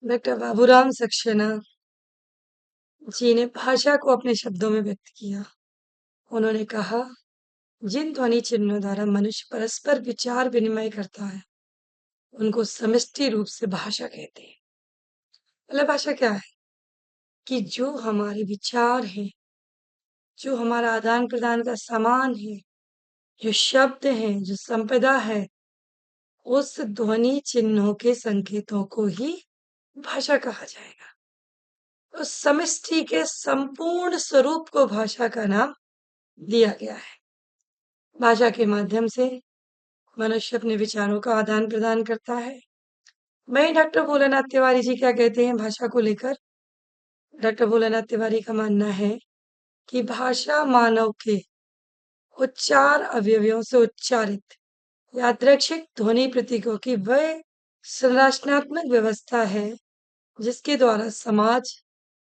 Doctor Baburam Saxena ji ने भाषा को अपने शब्दों में व्यक्त किया। उन्होंने कहा, जिन ध्वनि चिन्हों द्वारा मनुष्य परस्पर विचार विनिमय करता है, उनको समष्टि रूप से भाषा कहते हैं। मतलब भाषा क्या है कि जो हमारे विचार हैं, जो हमारा आदान प्रदान का सामान है, जो शब्द हैं, जो संपदा है, उस ध्वनि चिन्हों के संकेतों को ही भाषा कहा जाएगा। तो समष्टि के संपूर्ण स्वरूप को भाषा का नाम दिया गया है। भाषा के माध्यम से मनुष्य अपने विचारों का आदान प्रदान करता है। वहीं डॉक्टर भोलानाथ तिवारी जी क्या कहते हैं भाषा को लेकर? डॉक्टर भोलानाथ तिवारी का मानना है कि भाषा मानव के उच्चार अवयवों से उच्चारित यादृच्छिक ध्वनि प्रतीकों की वह संरचनात्मक व्यवस्था है जिसके द्वारा समाज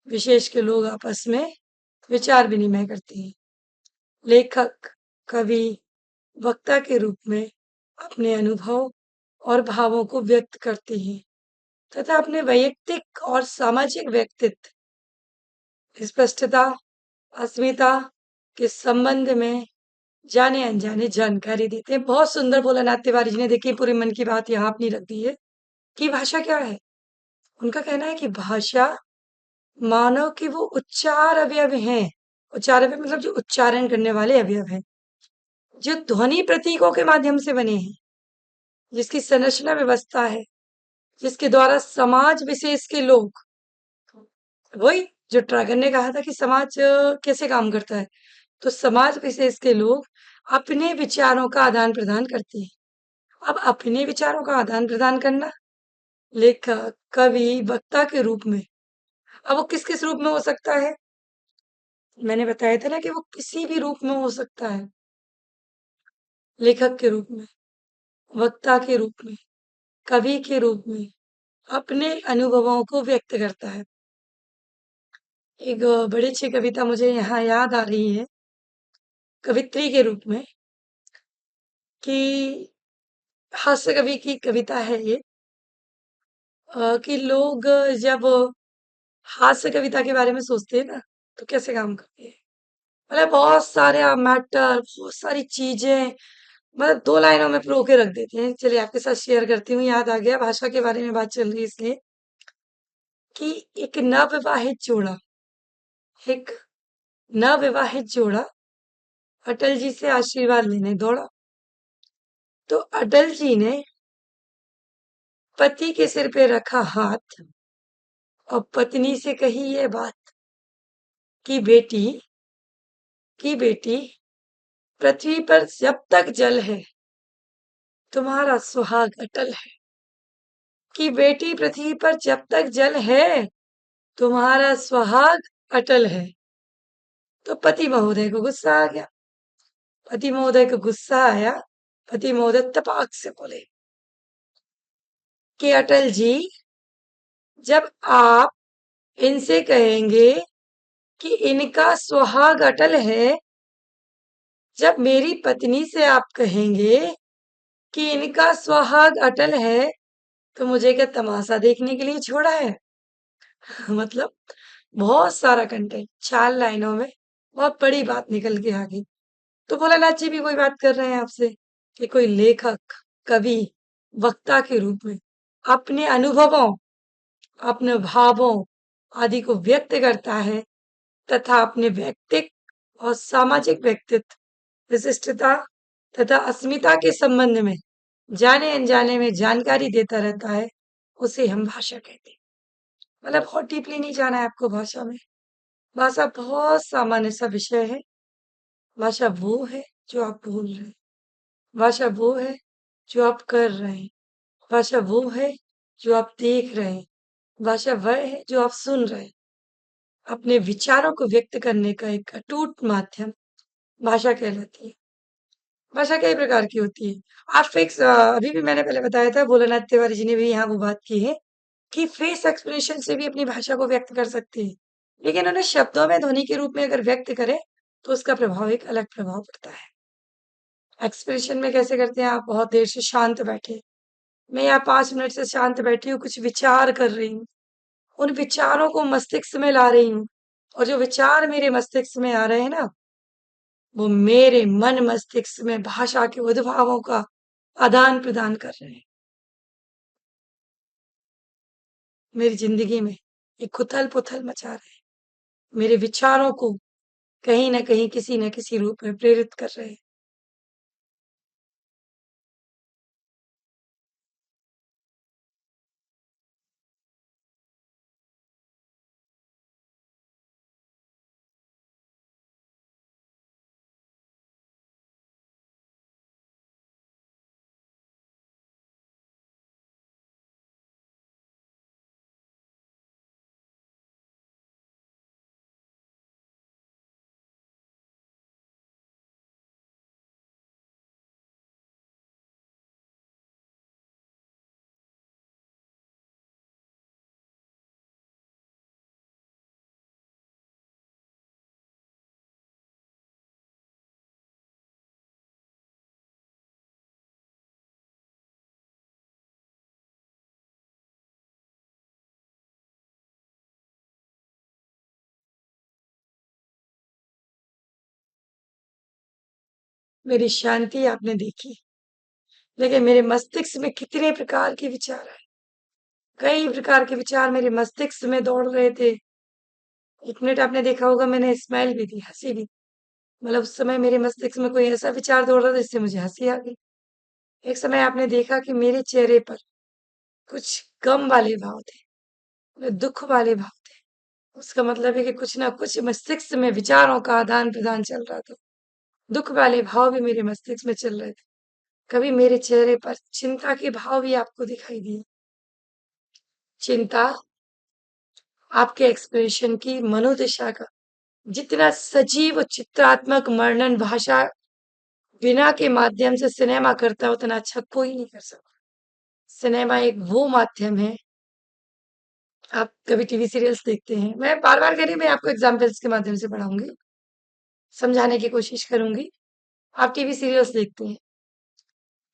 विशेष के लोग आपस में विचार विनिमय करते हैं। लेखक, कवि, वक्ता के रूप में अपने अनुभव और भावों को व्यक्त करते हैं तथा अपने वैयक्तिक और सामाजिक व्यक्तित्व, स्पष्टता, अस्मिता के संबंध में जाने अनजाने जानकारी देते हैं। बहुत सुंदर भोलानाथ तिवारी जी ने देखिए पूरे मन की बात यहाँ अपनी रख दी है कि भाषा क्या है। उनका कहना है कि भाषा मानव के वो उच्चार अवयव हैं। उच्चार अवयव मतलब जो उच्चारण करने वाले अवयव हैं, जो ध्वनि प्रतीकों के माध्यम से बने हैं, जिसकी संरचना व्यवस्था है, जिसके द्वारा समाज विशेष के लोग, वही जो ड्रैगन ने कहा था कि समाज कैसे काम करता है, तो समाज विशेष के लोग अपने विचारों का आदान प्रदान करते हैं। अब अपने विचारों का आदान प्रदान करना लेखक, कवि, वक्ता के रूप में, अब वो किस किस रूप में हो सकता है? मैंने बताया था ना कि वो किसी भी रूप में हो सकता है। लेखक के रूप में, वक्ता के रूप में, कवि के रूप में अपने अनुभवों को व्यक्त करता है। एक बड़ी अच्छी कविता मुझे यहाँ याद आ रही है कवित्री के रूप में कि हास्य कवि की कविता है ये कि लोग जब हास्य कविता के बारे में सोचते हैं ना तो कैसे काम करते हैं। मतलब बहुत सारे मैटर, बहुत सारी चीजें, मतलब 2 लाइनों में पिरो के रख देते हैं। चलिए आपके साथ शेयर करती हूँ, याद आ गया भाषा के बारे में बात चल रही है इसलिए कि एक नवविवाहित जोड़ा एक नवविवाहित जोड़ा अटल जी से आशीर्वाद लेने दौड़ा। तो अटल जी ने पति के सिर पे रखा हाथ और पत्नी से कही ये बात कि बेटी पृथ्वी पर जब तक जल है तुम्हारा सुहाग अटल है। कि बेटी पृथ्वी पर जब तक जल है तुम्हारा सुहाग अटल है। तो पति महोदय को गुस्सा आ गया। पति महोदय को गुस्सा आया। पति महोदय तपाक से बोले कि अटल जी, जब आप इनसे कहेंगे कि इनका सुहाग अटल है, जब मेरी पत्नी से आप कहेंगे कि इनका सुहाग अटल है, तो मुझे क्या तमाशा देखने के लिए छोड़ा है? मतलब बहुत सारा कंटेंट 4 लाइनों में बहुत बड़ी बात निकल के आ गई। तो भोलानाथ जी भी वही बात कर रहे हैं आपसे कि कोई लेखक, कवि, वक्ता के रूप में अपने अनुभवों, अपने भावों आदि को व्यक्त करता है तथा अपने व्यक्तिक और सामाजिक व्यक्तित्व, विशिष्टता तथा अस्मिता के संबंध में जाने अनजाने में जानकारी देता रहता है, उसे हम भाषा कहते हैं। मतलब बहुत डीपली नहीं जाना है आपको भाषा में। भाषा बहुत सामान्य सा विषय है। भाषा वो है जो आप बोल रहे हैं। भाषा वो है जो आप कर रहे हैं। भाषा वो है जो आप देख रहे हैं। भाषा वह है जो आप सुन रहे हैं। अपने विचारों को व्यक्त करने का एक अटूट माध्यम भाषा कहलाती है। भाषा कई प्रकार की होती है। आप फिक्स अभी भी मैंने पहले बताया था, भोलानाथ तिवारी जी ने भी यहाँ वो बात की है कि फेस एक्सप्रेशन से भी अपनी भाषा को व्यक्त कर सकते हैं। लेकिन उन्हें शब्दों में ध्वनि के रूप में अगर व्यक्त करें तो उसका प्रभाव एक अलग प्रभाव पड़ता है। एक्सप्रेशन में कैसे करते हैं? आप बहुत देर से शांत बैठे, मैं यहाँ 5 मिनट से शांत बैठी हूँ, कुछ विचार कर रही हूँ, उन विचारों को मस्तिष्क में ला रही हूँ, और जो विचार मेरे मस्तिष्क में आ रहे हैं ना, वो मेरे मन मस्तिष्क में भाषा के उद्भावों का आदान प्रदान कर रहे हैं। मेरी जिंदगी में एक उथल पुथल मचा रहे हैं, मेरे विचारों को कहीं ना कहीं किसी न किसी रूप में प्रेरित कर रहे हैं। मेरी शांति आपने देखी, लेकिन मेरे मस्तिष्क में कितने प्रकार के विचार आए। कई प्रकार के विचार मेरे मस्तिष्क में दौड़ रहे थे। 1 मिनट आपने देखा होगा, मैंने स्माइल भी दी, हंसी भी। मतलब उस समय मेरे मस्तिष्क में कोई ऐसा विचार दौड़ रहा था जिससे मुझे हंसी आ गई। एक समय आपने देखा कि मेरे चेहरे पर कुछ गम वाले भाव थे, दुख वाले भाव थे। उसका मतलब है कि कुछ ना कुछ मस्तिष्क में विचारों का आदान प्रदान चल रहा था। दुख वाले भाव भी मेरे मस्तिष्क में चल रहे थे। कभी मेरे चेहरे पर चिंता के भाव भी आपको दिखाई दिए। चिंता आपके एक्सप्रेशन की मनोदशा का जितना सजीव चित्रात्मक वर्णन भाषा बिना के माध्यम से सिनेमा करता है, उतना अच्छा कोई नहीं कर सकता। सिनेमा एक वो माध्यम है। आप कभी टीवी सीरियल्स देखते हैं, मैं बार बार कह रही हूँ, मैं आपको एग्जाम्पल्स के माध्यम से पढ़ाऊंगी, समझाने की कोशिश करूंगी। आप टीवी सीरियल्स देखते हैं,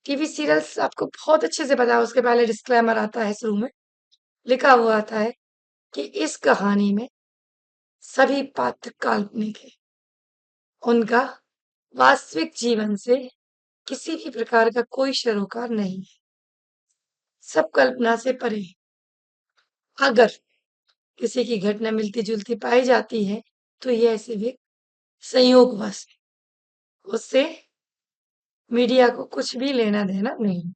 टीवी सीरियल्स आपको बहुत अच्छे से पता है, उसके पहले डिस्क्लेमर आता है, शुरू में लिखा हुआ आता है कि इस कहानी में सभी पात्र काल्पनिक है, उनका वास्तविक जीवन से किसी भी प्रकार का कोई सरोकार नहीं है, सब कल्पना से परे है। अगर किसी की घटना मिलती जुलती पाई जाती है तो यह सिर्फ संयोगवश है, उससे मीडिया को कुछ भी लेना देना नहीं।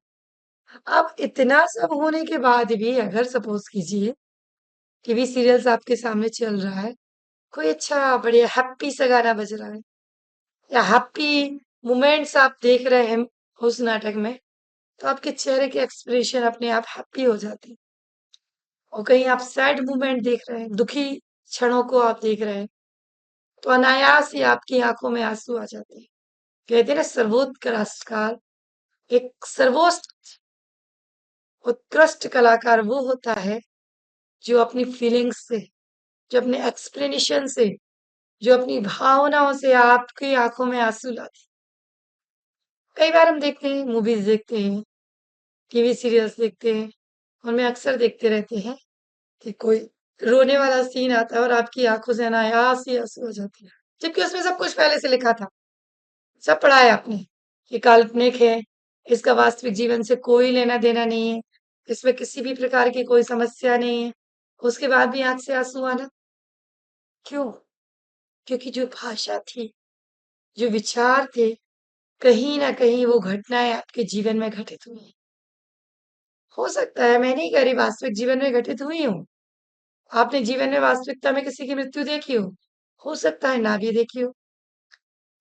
अब इतना सब होने के बाद भी अगर सपोज कीजिए टीवी सीरियल्स आपके सामने चल रहा है, कोई अच्छा बढ़िया हैप्पी सा गाना बज रहा है, या हैप्पी मोमेंट्स आप देख रहे हैं उस नाटक में, तो आपके चेहरे के एक्सप्रेशन अपने आप हैप्पी हो जाते हैं। और कहीं आप सैड मोमेंट देख रहे हैं, दुखी क्षणों को आप देख रहे हैं, तो अनायास ही आपकी आंखों में आंसू आ जाते हैं। कहते हैं ना, सर्वोत्कृष्टकार, एक सर्वोत्कृष्ट उत्कृष्ट कलाकार वो होता है जो अपनी फीलिंग्स से, जो अपने एक्सप्लेनेशन से, जो अपनी भावनाओं से आपकी आंखों में आंसू लाती। कई बार हम देखते हैं, मूवीज देखते हैं, टीवी सीरियल्स देखते हैं, उनमें अक्सर देखते रहते हैं कि कोई रोने वाला सीन आता है और आपकी आंखों से अनायास ही आंसू हो जाते हैं, जबकि उसमें सब कुछ पहले से लिखा था, सब पढ़ा है आपने, ये काल्पनिक है, इसका वास्तविक जीवन से कोई लेना देना नहीं है, इसमें किसी भी प्रकार की कोई समस्या नहीं है, उसके बाद भी आंख से आंसू आना क्यों? क्योंकि जो भाषा थी, जो विचार थे, कहीं ना कहीं वो घटनाएं आपके जीवन में घटित हुई। हो सकता है, मैं नहीं कह रही वास्तविक जीवन में घटित हुई हूँ, आपने जीवन में वास्तविकता में किसी की मृत्यु देखी हो सकता है ना भी देखी हो,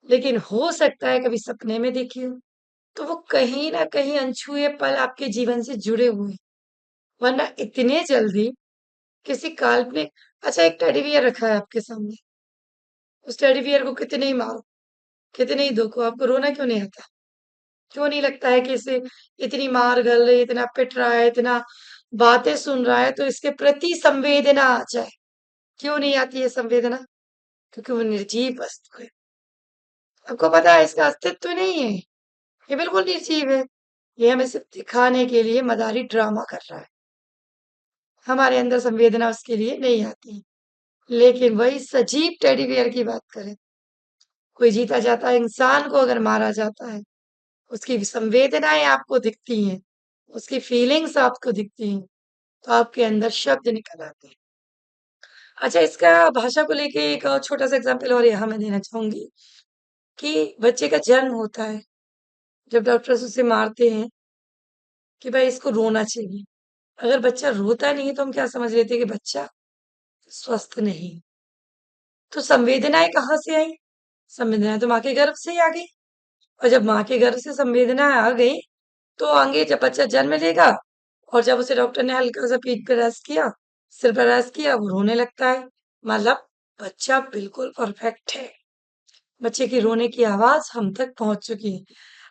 लेकिन हो सकता है कभी सपने में देखी हो, तो वो कहीं ना कहीं अनछुए पल आपके जीवन से जुड़े हुए हैं। वरना इतने जल्दी किसी काल्पनिक, अच्छा एक टेडी बियर रखा है आपके सामने, उस टेडी बियर को कितने ही मारो, कितने ही दुखो, आपको रोना क्यों नहीं आता? क्यों नहीं लगता है कि इसे इतनी मार गल रही, इतना पिट रहा है, इतना बातें सुन रहा है, तो इसके प्रति संवेदना आ जाए? क्यों नहीं आती है संवेदना? क्योंकि वो निर्जीव वस्तु है। आपको पता है इसका अस्तित्व नहीं है, ये बिल्कुल निर्जीव है। ये हमें सिर्फ दिखाने के लिए मदारी ड्रामा कर रहा है। हमारे अंदर संवेदना उसके लिए नहीं आती। लेकिन वही सजीव टेडी बियर की बात करें, कोई जीता जाता इंसान को अगर मारा जाता है, उसकी संवेदनाएं आपको दिखती हैं, उसकी फीलिंग्स आपको दिखती हैं, तो आपके अंदर शब्द निकल आते हैं। अच्छा, इसका भाषा को लेके एक छोटा सा एग्जाम्पल और यहाँ मैं देना चाहूंगी कि बच्चे का जन्म होता है, जब डॉक्टर्स उसे मारते हैं कि भाई इसको रोना चाहिए, अगर बच्चा रोता नहीं है तो हम क्या समझ लेते हैं कि बच्चा स्वस्थ नहीं। तो संवेदनाएं कहाँ से आई? संवेदनाएं तो माँ के गर्भ से ही आ गई। और जब माँ के गर्भ से संवेदनाएं आ गई, तो आगे जब बच्चा जन्म लेगा और जब उसे डॉक्टर ने हल्का सा पीठ पे रेस्ट किया, सिर पर रेस्ट किया, वो रोने लगता है। मतलब बच्चा बिल्कुल परफेक्ट है। बच्चे की रोने की आवाज हम तक पहुंच चुकी है।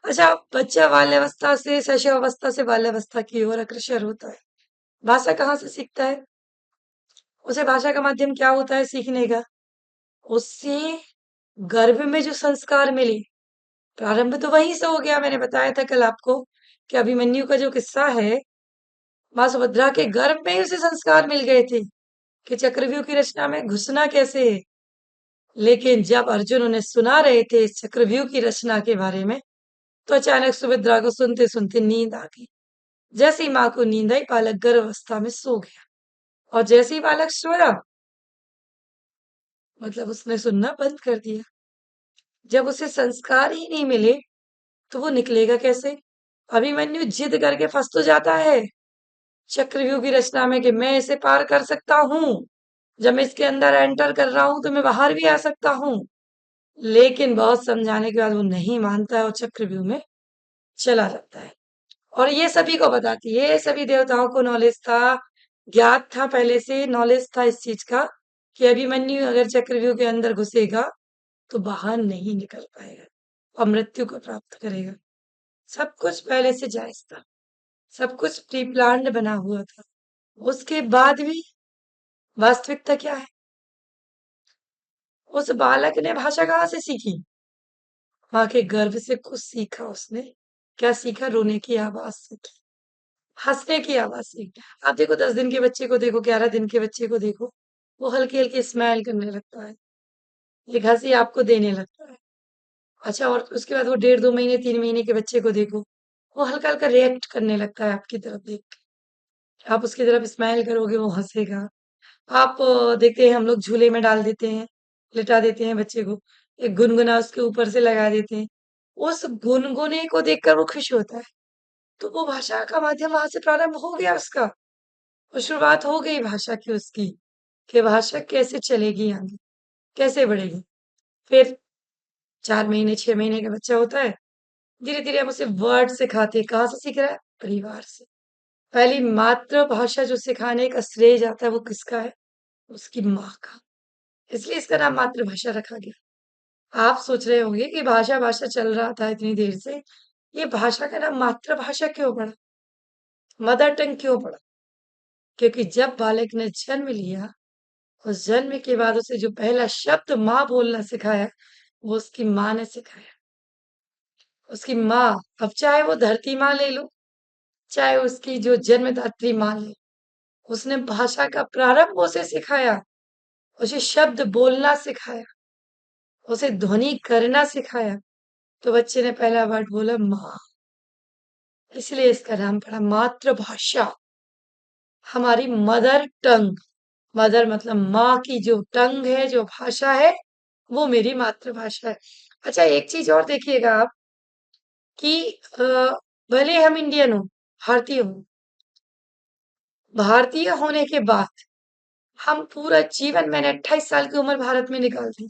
अच्छा, बच्चा बाल्यावस्था से शैशवावस्था से बाल्यावस्था की ओर अग्रसर होता है। भाषा कहाँ से सीखता है? उसे भाषा का माध्यम क्या होता है सीखने का? उससे गर्भ में जो संस्कार मिले, प्रारंभ तो वहीं से हो गया। मैंने बताया था कल आपको कि अभिमन्यु का जो किस्सा है, माँ सुभद्रा के गर्भ में ही उसे संस्कार मिल गए थे कि चक्रव्यूह की रचना में घुसना कैसे है। लेकिन जब अर्जुन उन्हें सुना रहे थे इस चक्रव्यूह की रचना के बारे में, तो अचानक सुभद्रा को सुनते सुनते नींद आ गई। जैसे ही माँ को नींद आई, बालक गर्भ अवस्था में सो गया। और जैसे ही बालक सोया, मतलब उसने सुनना बंद कर दिया। जब उसे संस्कार ही नहीं मिले, तो वो निकलेगा कैसे? अभिमन्यु जिद करके फंस तो जाता है चक्रव्यूह की रचना में कि मैं इसे पार कर सकता हूँ, जब मैं इसके अंदर एंटर कर रहा हूं तो मैं बाहर भी आ सकता हूँ। लेकिन बहुत समझाने के बाद वो नहीं मानता है और चक्रव्यूह में चला जाता है। और ये सभी को बताती है, सभी देवताओं को नॉलेज था, ज्ञात था, पहले से नॉलेज था इस चीज का कि अभिमन्यु अगर चक्रव्यूह के अंदर घुसेगा तो बाहर नहीं निकल पाएगा और मृत्यु को प्राप्त करेगा। सब कुछ पहले से जायज था, सब कुछ प्री प्लान्ड बना हुआ था। उसके बाद भी वास्तविकता क्या है? उस बालक ने भाषा कहाँ से सीखी? माँ के गर्भ से कुछ सीखा उसने। क्या सीखा? रोने की आवाज सीखी, हंसने की आवाज सीखी। आप देखो 10 दिन के बच्चे को देखो, 11 दिन के बच्चे को देखो, वो हल्की हल्की स्माइल करने लगता है, एक हंसी आपको देने लगता है। अच्छा, और उसके बाद वो 1.5 2 महीने 3 महीने के बच्चे को देखो, वो हल्का हल्का रिएक्ट करने लगता है आपकी तरफ देख के। आप उसकी तरफ स्माइल करोगे, वो हंसेगा। आप देखते हैं हम लोग झूले में डाल देते हैं, लिटा देते हैं बच्चे को, एक गुनगुना उसके ऊपर से लगा देते हैं, उस गुनगुने को देखकर वो खुश होता है। तो वो भाषा का माध्यम वहां से प्रारंभ हो गया उसका, वो शुरुआत हो गई भाषा की उसकी, कि भाषा कैसे चलेगी आगे, कैसे बढ़ेगी। फिर 4 महीने 6 महीने का बच्चा होता है, धीरे धीरे हम उसे वर्ड सिखाते हैं। कहाँ से सीख रहा है? परिवार से। पहली मातृभाषा जो सिखाने का श्रेय जाता है वो किसका है? उसकी माँ का। इसलिए इसका नाम मातृभाषा रखा गया। आप सोच रहे होंगे कि भाषा भाषा चल रहा था इतनी देर से, ये भाषा का नाम मातृभाषा क्यों पड़ा, मदर टंग क्यों पड़ा? क्योंकि जब बालक ने जन्म लिया, उस जन्म के बाद उसे जो पहला शब्द माँ बोलना सिखाया, वो उसकी माँ ने सिखाया। उसकी माँ, अब चाहे वो धरती माँ ले लो, चाहे उसकी जो जन्मदात्री माँ ले, उसने भाषा का प्रारंभ उसे सिखाया, उसे शब्द बोलना सिखाया, उसे ध्वनि करना सिखाया। तो बच्चे ने पहला वर्ड बोला माँ, इसलिए इसका नाम पड़ा मातृभाषा, हमारी मदर टंग। मदर मतलब माँ की जो टंग है, जो भाषा है, वो मेरी मातृभाषा है। अच्छा, एक चीज और देखिएगा आप कि भले हम इंडियन हो, भारतीय हो, भारतीय होने के बाद हम पूरा जीवन, मैंने 28 साल की उम्र भारत में निकाल दी,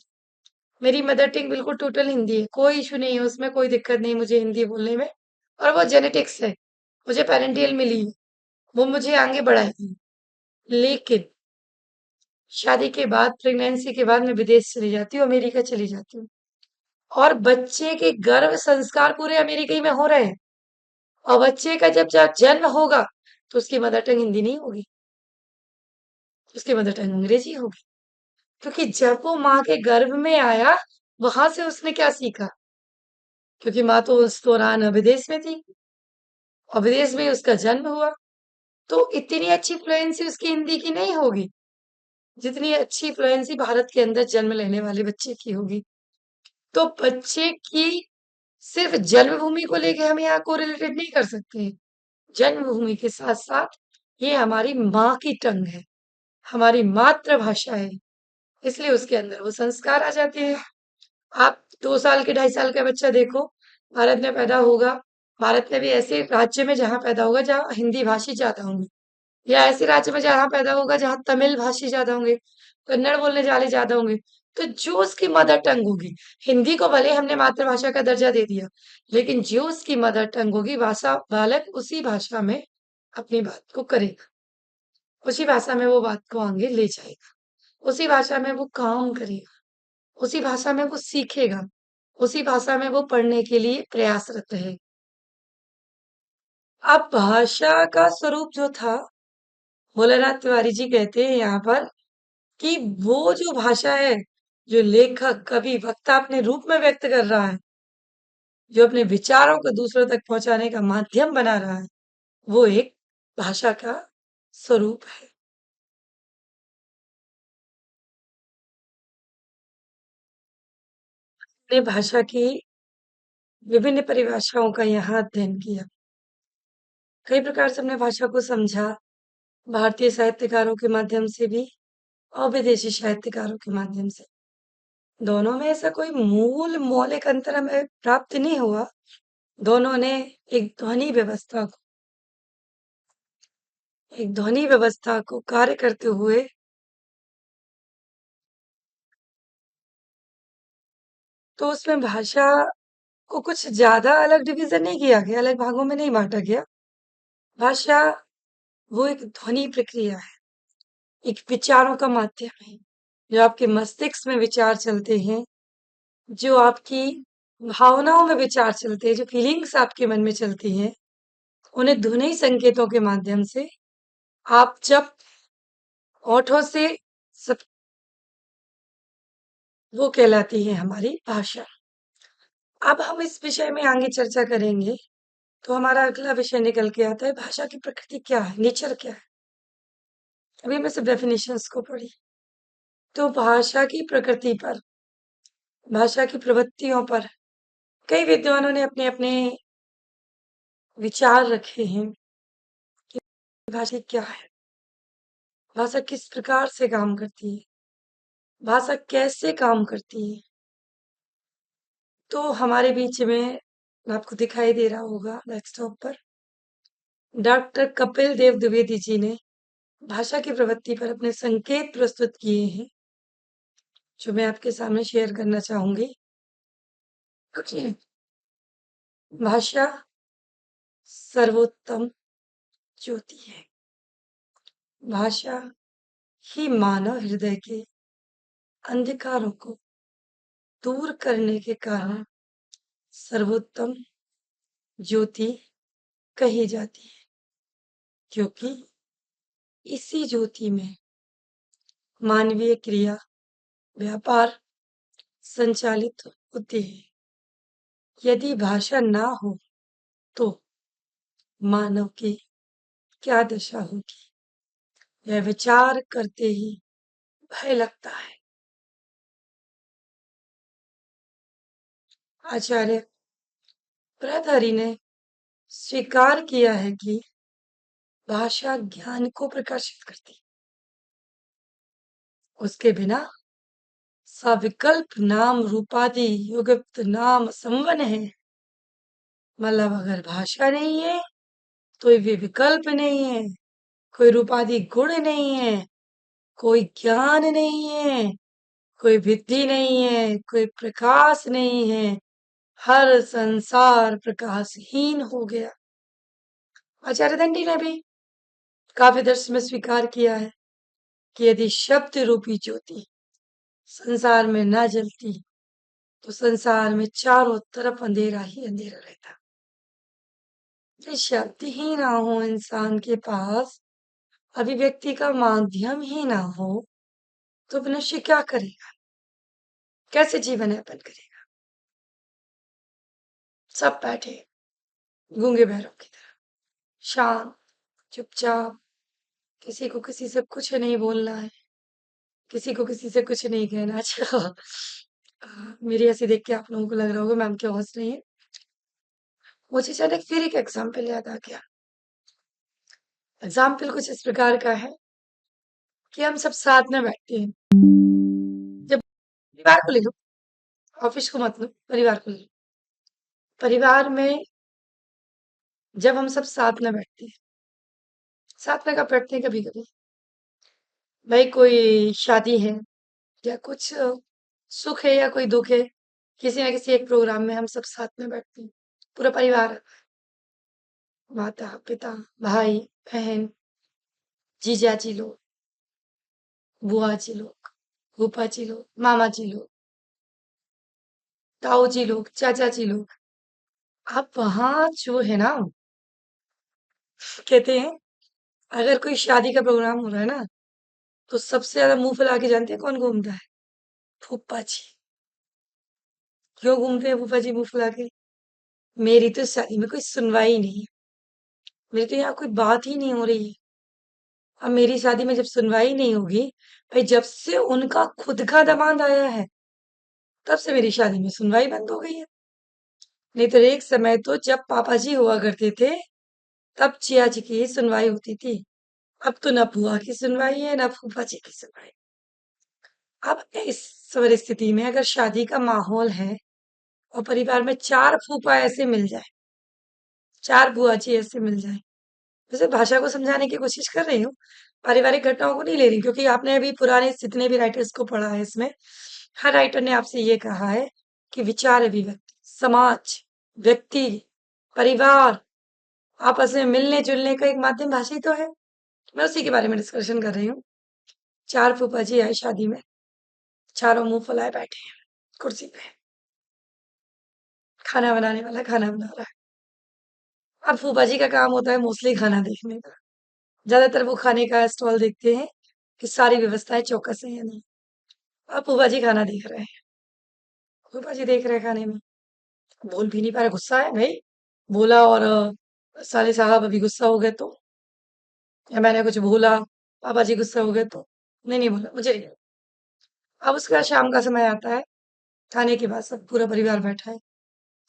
मेरी मदर टंग बिल्कुल टोटल हिंदी है, कोई इशू नहीं है उसमें, कोई दिक्कत नहीं मुझे हिंदी बोलने में। और वो जेनेटिक्स है, मुझे पेरेंटियल मिली है, वो मुझे आगे बढ़ाएगी। लेकिन शादी के बाद, प्रेगनेंसी के बाद मैं विदेश चली जाती हूँ, अमेरिका चली जाती हूँ, और बच्चे के गर्भ संस्कार पूरे अमेरिका ही में हो रहे हैं। और बच्चे का जब जब जन्म होगा, तो उसकी मदर टंग हिंदी नहीं होगी, उसकी मदर टंग अंग्रेजी होगी। क्योंकि जब वो माँ के गर्भ में आया, वहां से उसने क्या सीखा? क्योंकि माँ तो उस दौरान विदेश में थी, और विदेश में उसका जन्म हुआ, तो इतनी अच्छी फ्लुएंसी उसकी हिंदी की नहीं होगी, जितनी अच्छी फ्लुएंसी भारत के अंदर जन्म लेने वाले बच्चे की होगी। तो बच्चे की सिर्फ जन्मभूमि को लेके हम यहाँ कोरिलेटेड नहीं कर सकते। जन्मभूमि के साथ-साथ ये हमारी माँ की टंग है, हमारी मातृभाषा है, इसलिए उसके अंदर वो संस्कार आ जाते हैं। आप 2 साल के, 2.5 साल का बच्चा देखो, भारत में पैदा होगा, भारत में भी ऐसे राज्य में जहाँ पैदा होगा जहाँ हिंदी भाषी ज़्यादा होंगे, या ऐसे राज्य में जहाँ पैदा होगा जहाँ तमिल भाषी ज़्यादा होंगे, कन्नड़ बोलने वाले ज़्यादा होंगे, तो जो उसकी मदर टंग होगी, हिंदी को भले हमने मातृभाषा का दर्जा दे दिया, लेकिन जो उसकी मदर टंग होगी, भाषा बालक उसी भाषा में अपनी बात को करेगा, उसी भाषा में वो बात को आगे ले जाएगा, उसी भाषा में वो काम करेगा, उसी भाषा में वो सीखेगा, उसी भाषा में वो पढ़ने के लिए प्रयासरत है। अब भाषा का स्वरूप जो था, भोलानाथ तिवारी जी कहते हैं यहाँ पर कि वो जो भाषा है, जो लेखक, कवि, वक्ता अपने रूप में व्यक्त कर रहा है, जो अपने विचारों को दूसरों तक पहुंचाने का माध्यम बना रहा है, वो एक भाषा का स्वरूप है। हमने भाषा की विभिन्न परिभाषाओं का यहाँ अध्ययन किया। कई प्रकार से हमने भाषा को समझा, भारतीय साहित्यकारों के माध्यम से भी और विदेशी साहित्यकारों के माध्यम से। दोनों में ऐसा कोई मूल मौलिक अंतर हमें प्राप्त नहीं हुआ। दोनों ने एक ध्वनि व्यवस्था को कार्य करते हुए तो उसमें भाषा को कुछ ज्यादा अलग डिवीजन नहीं किया गया, अलग भागों में नहीं बांटा गया। भाषा वो एक ध्वनि प्रक्रिया है, एक विचारों का माध्यम है, जो आपके मस्तिष्क में विचार चलते हैं, जो आपकी भावनाओं में विचार चलते हैं, जो फीलिंग्स आपके मन में चलती हैं, उन्हें ध्वनि संकेतों के माध्यम से आप जब होठों से सब, वो कहलाती है हमारी भाषा। अब हम इस विषय में आगे चर्चा करेंगे, तो हमारा अगला विषय निकल के आता है भाषा की प्रकृति क्या है, नेचर क्या है। अभी मैं सिर्फ डेफिनेशंस को पढ़ी, तो भाषा की प्रकृति पर, भाषा की प्रवृत्तियों पर कई विद्वानों ने अपने अपने विचार रखे हैं कि भाषा क्या है, भाषा किस प्रकार से काम करती है, भाषा कैसे काम करती है। तो हमारे बीच में आपको दिखाई दे रहा होगा डेस्कटॉप पर डॉक्टर कपिल देव द्विवेदी जी ने भाषा की प्रवृत्ति पर अपने संकेत प्रस्तुत किए हैं, जो मैं आपके सामने शेयर करना चाहूंगी। भाषा सर्वोत्तम ज्योति है। भाषा ही मानव हृदय के अंधकारों को दूर करने के कारण सर्वोत्तम ज्योति कही जाती है, क्योंकि इसी ज्योति में मानवीय क्रिया, व्यापार संचालित होते हैं। यदि भाषा ना हो तो मानव की क्या दशा होगी, यह विचार करते ही भय लगता है। आचार्य भर्तृहरि ने स्वीकार किया है कि भाषा ज्ञान को प्रकाशित करती है, उसके बिना सविकल्प नाम रूपादि युगत नाम संवन है। मतलब अगर भाषा नहीं है तो ये विकल्प नहीं है, कोई रूपादि गुण नहीं है, कोई ज्ञान नहीं है, कोई विधि नहीं है, कोई प्रकाश नहीं है, हर संसार प्रकाशहीन हो गया। आचार्य दंडी ने भी काव्य दर्श में स्वीकार किया है कि यदि शब्द रूपी ज्योति संसार में ना जलती तो संसार में चारों तरफ अंधेरा ही अंधेरा रहता। यदि शब्द ही ना हो इंसान के पास, अभिव्यक्ति का माध्यम ही ना हो, तो मनुष्य क्या करेगा, कैसे जीवन यापन करेगा। सब बैठे गूंगे बहरों की तरह। शांत, चुपचाप, किसी को किसी से कुछ नहीं बोलना है, किसी को किसी से कुछ नहीं कहना। अच्छा, मेरी हंसी देख के आप लोगों को लग रहा होगा मैम क्यों हंस रही है। मुझे अचानक फिर एक एग्जाम्पल याद आ गया। एग्जाम्पल कुछ इस प्रकार का है कि हम सब साथ में बैठते हैं। जब परिवार को ले लो, ऑफिस को मत लो, परिवार को ले लो। परिवार में जब हम सब साथ में बैठते हैं, साथ में कब बैठते हैं, कभी कभी भाई कोई शादी है या कुछ सुख है या कोई दुख है, किसी ना किसी एक प्रोग्राम में हम सब साथ में बैठते हैं, पूरा परिवार, माता पिता, भाई बहन, जीजा जी लोग, बुआ जी लोग, फूफा जी लोग, मामा जी लोग, ताऊ जी लोग, चाचा जी लोग। अब वहां जो है ना, कहते हैं अगर कोई शादी का प्रोग्राम हो रहा है ना, तो सबसे ज्यादा मुंह फुला के जानते हैं कौन घूमता है? फूफा जी। क्यों घूमते हैं फूफा जी मुंह फुला के? मेरी तो शादी में कोई सुनवाई नहीं है, मेरी तो यहाँ कोई बात ही नहीं हो रही है। अब मेरी शादी में जब सुनवाई नहीं होगी, भाई जब से उनका खुद का दामाद आया है, तब से मेरी शादी में सुनवाई बंद हो गई है। नहीं तो एक समय तो जब पापा जी हुआ करते थे, तब जिया जी की ही सुनवाई होती थी। अब तो ना बुआ की सुनवाई है ना फूफा जी की सुनवाई। अब इस परिस्थिति में अगर शादी का माहौल है और परिवार में चार फूफा ऐसे मिल जाए, चार बुआ जी ऐसे मिल जाए, वैसे भाषा को समझाने की कोशिश कर रही हूँ, पारिवारिक घटनाओं को नहीं ले रही, क्योंकि आपने अभी पुराने जितने भी राइटर्स को पढ़ा है, इसमें हर राइटर ने आपसे ये कहा है कि विचार अभिव्यक्ति, समाज, व्यक्ति, परिवार आपस में मिलने जुलने का एक माध्यम भाषा ही तो है। मैं उसी के बारे में डिस्कशन कर रही हूँ। चार फूफा जी आए शादी में, चारों मुंह फुलाए बैठे हैं कुर्सी पे, खाना बनाने वाला खाना बना रहा है। अब फूफा जी का काम होता है मोस्टली खाना देखने का, ज्यादातर वो खाने का स्टॉल देखते हैं कि सारी व्यवस्थाएं चौकस है या नहीं। अब फूफा जी खाना देख रहे हैं, फूफा जी देख रहे हैं खाने में, बोल भी नहीं पा रहे, गुस्सा है भाई, बोला और साले साहब अभी गुस्सा हो गए तो, या मैंने कुछ बोला पापा जी गुस्सा हो गए तो, नहीं नहीं बोला, मुझे नहीं। अब उसके बाद शाम का समय आता है, खाने के बाद सब पूरा परिवार बैठा है,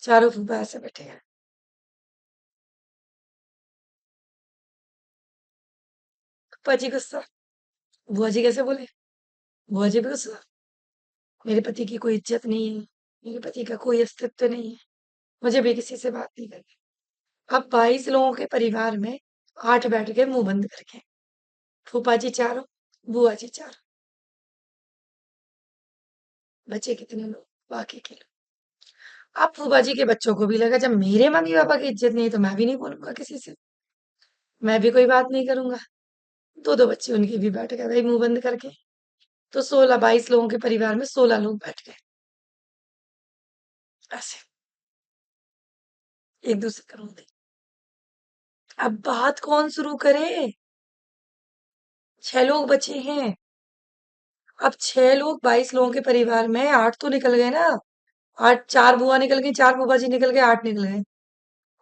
चारों फूफा ऐसे बैठे हैं। फूफा जी गुस्सा, बुआ जी कैसे बोले, बुआ जी भी गुस्सा, मेरे पति की कोई इज्जत नहीं है, मेरे पति का कोई अस्तित्व नहीं है, मुझे भी किसी से बात नहीं करनी। अब 22 लोगों के परिवार में 8 बैठ गए मुंह बंद करके, फूफा जी चारों, बुआ जी चारों, बचे कितने लोग, बाकी के लोग। अब फूफा जी के बच्चों को भी लगा जब मेरे मम्मी पापा की इज्जत नहीं है तो मैं भी नहीं बोलूंगा किसी से, मैं भी कोई बात नहीं करूंगा। दो दो बच्चे उनके भी बैठ गए भाई मुंह बंद करके। तो 16 22 लोगों के परिवार में 16 लोग बैठ गए ऐसे, एक दूसरे का मुंह देख। अब बात कौन शुरू करे? 6 लोग बचे हैं। अब 6 लोग 22 लोगों के परिवार में 8 तो निकल गए ना, 8, 4 बुआ निकल गई, 4 बुआ जी निकल गए, 8 निकल गए।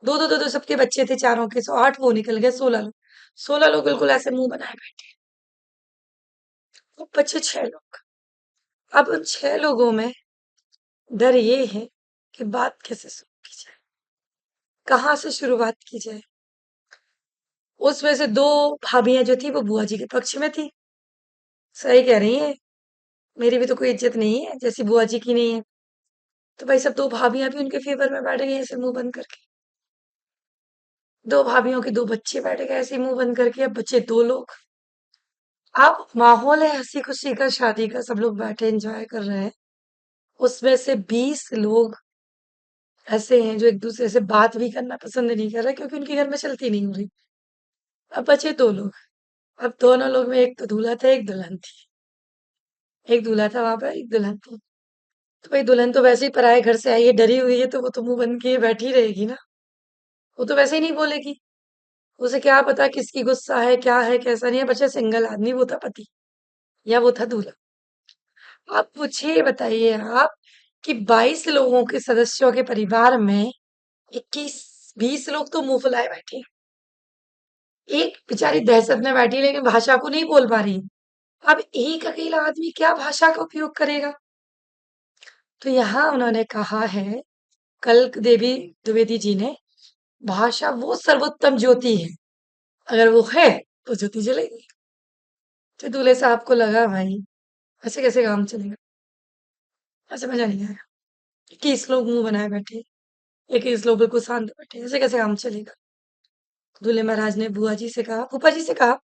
दो दो दो दो सबके बच्चे थे चारों के, 8 वो निकल गए, 16 लोग। 16 लोग बिल्कुल ऐसे मुंह बनाए बैठे। अब बचे 6 लोग। अब उन 6 लोगों में डर ये है कि बात कैसे शुरू की जाए, कहाँ से शुरुआत की जाए। उसमें से दो भाभियां जो थी वो बुआ जी के पक्ष में थी, सही कह रही है, मेरी भी तो कोई इज्जत नहीं है जैसी बुआ जी की नहीं है। तो भाई सब दो भाभियां भी उनके फेवर में बैठ गई ऐसे मुंह बंद करके, दो भाभियों के दो बच्चे बैठ गए ऐसे मुंह बंद करके। अब बचे 2 लोग। अब माहौल है हंसी खुशी का, शादी का, सब लोग बैठे एंजॉय कर रहे हैं। उसमें से 20 लोग ऐसे हैं जो एक दूसरे से बात भी करना पसंद नहीं कर रहे, क्योंकि उनके घर में चलती नहीं हो रही। अब बचे 2 लोग। अब दोनों लोग में एक तो दूल्हा था एक दुल्हन थी, एक दूल्हा था वहां पर, एक दुल्हन थी। तो भाई दुल्हन तो वैसे ही पराए घर से आई है, डरी हुई है, तो वो तो मुंह बंद किए बैठी रहेगी ना, वो तो वैसे ही नहीं बोलेगी। उसे क्या पता किसकी गुस्सा है, क्या है कैसा नहीं है, बच्चा सिंगल आदमी, वो था पति या वो था दूल्हा। आप मुझे बताइए आप कि 22 लोगों के सदस्यों के परिवार में 21 20 लोग तो मुंह फुलाए बैठे हैं। एक बेचारी दहशत में बैठी है, लेकिन भाषा को नहीं बोल पा रही। अब एक अकेला आदमी क्या भाषा का उपयोग करेगा? तो यहाँ उन्होंने कहा है, कल्क देवी द्विवेदी जी ने, भाषा वो सर्वोत्तम ज्योति है, अगर वो है तो ज्योति जलेगी। तो दूल्हे साहब को लगा, भाई ऐसे कैसे काम चलेगा, ऐसे मजा नहीं आएगा। 21 लोग मुंह बनाए बैठे, 21 लोग बिल्कुल शांत बैठे, ऐसे कैसे काम चलेगा। दूल्हे महाराज ने बुआ जी से कहा, फूफा जी से कहा,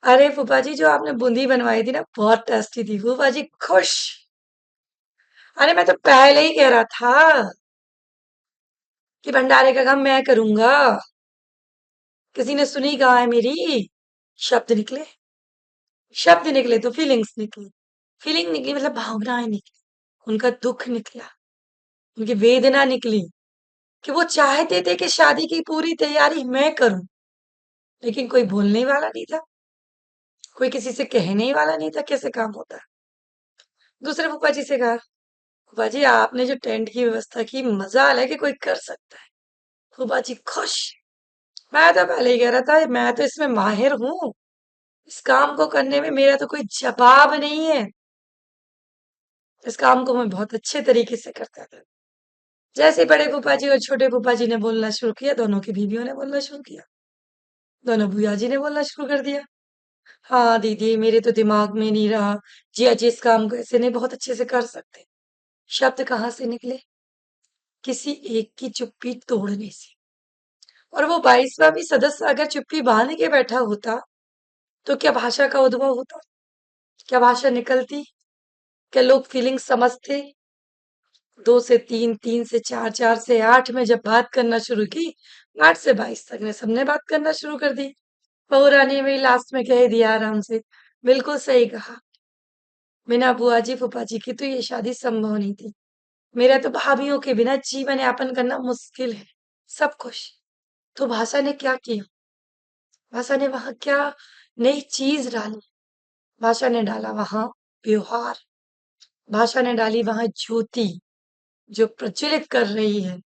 अरे फूफा जी, जो आपने बूंदी बनवाई थी ना, बहुत टेस्टी थी। फूफा जी खुश। अरे मैं तो पहले ही कह रहा था कि भंडारे का काम मैं करूंगा। किसी ने सुनी कहा है मेरी? शब्द निकले, शब्द निकले तो फीलिंग्स निकली, फीलिंग निकली मतलब भावनाएं निकली, उनका दुख निकला, उनकी वेदना निकली, कि वो चाहते थे कि शादी की पूरी तैयारी मैं करूं, लेकिन कोई बोलने वाला नहीं था, कोई किसी से कहने ही वाला नहीं था कैसे काम होता है। दूसरे फूफा जी से कहा, फूफा जी आपने जो टेंट की व्यवस्था की, मजा अलग है कि कोई कर सकता है। फूफा जी खुश। मैं तो पहले ही कह रहा था, मैं तो इसमें माहिर हूँ, इस काम को करने में मेरा तो कोई जवाब नहीं है, इस काम को मैं बहुत अच्छे तरीके से करता था। जैसे बड़े फूफा जी और छोटे फूफा जी ने बोलना शुरू किया, दोनों की बीवियों ने बोलना शुरू किया, दोनों भूया जी ने बोलना शुरू कर दिया, हाँ दीदी मेरे तो दिमाग में नहीं रहा, जी अजी इस काम को ऐसे नहीं, बहुत अच्छे से कर सकते। शब्द कहाँ से निकले? किसी एक की चुप्पी तोड़ने से। और वो 22वां भी सदस्य अगर चुप्पी बांध के बैठा होता, तो क्या भाषा का उद्भव होता? क्या भाषा निकलती? क्या लोग फीलिंग समझते? 2 से 3, 3 से 4, 4 से 8 में जब बात करना शुरू की, 8 से 22 तक ने सबने बात करना शुरू कर दी। बहू रानी में लास्ट में कह दिया आराम से, बिल्कुल सही कहा, बिना बुआ जी फूफा जी की तो ये शादी संभव नहीं थी। मेरा तो भाभीियों के बिना जीवन यापन करना मुश्किल है। सब खुश। तो भाषा ने क्या किया? भाषा ने वहां क्या नई चीज डाली? भाषा ने डाला वहां व्यवहार। भाषा ने डाली वहां ज्योति, जो प्रज्वलित कर रही है,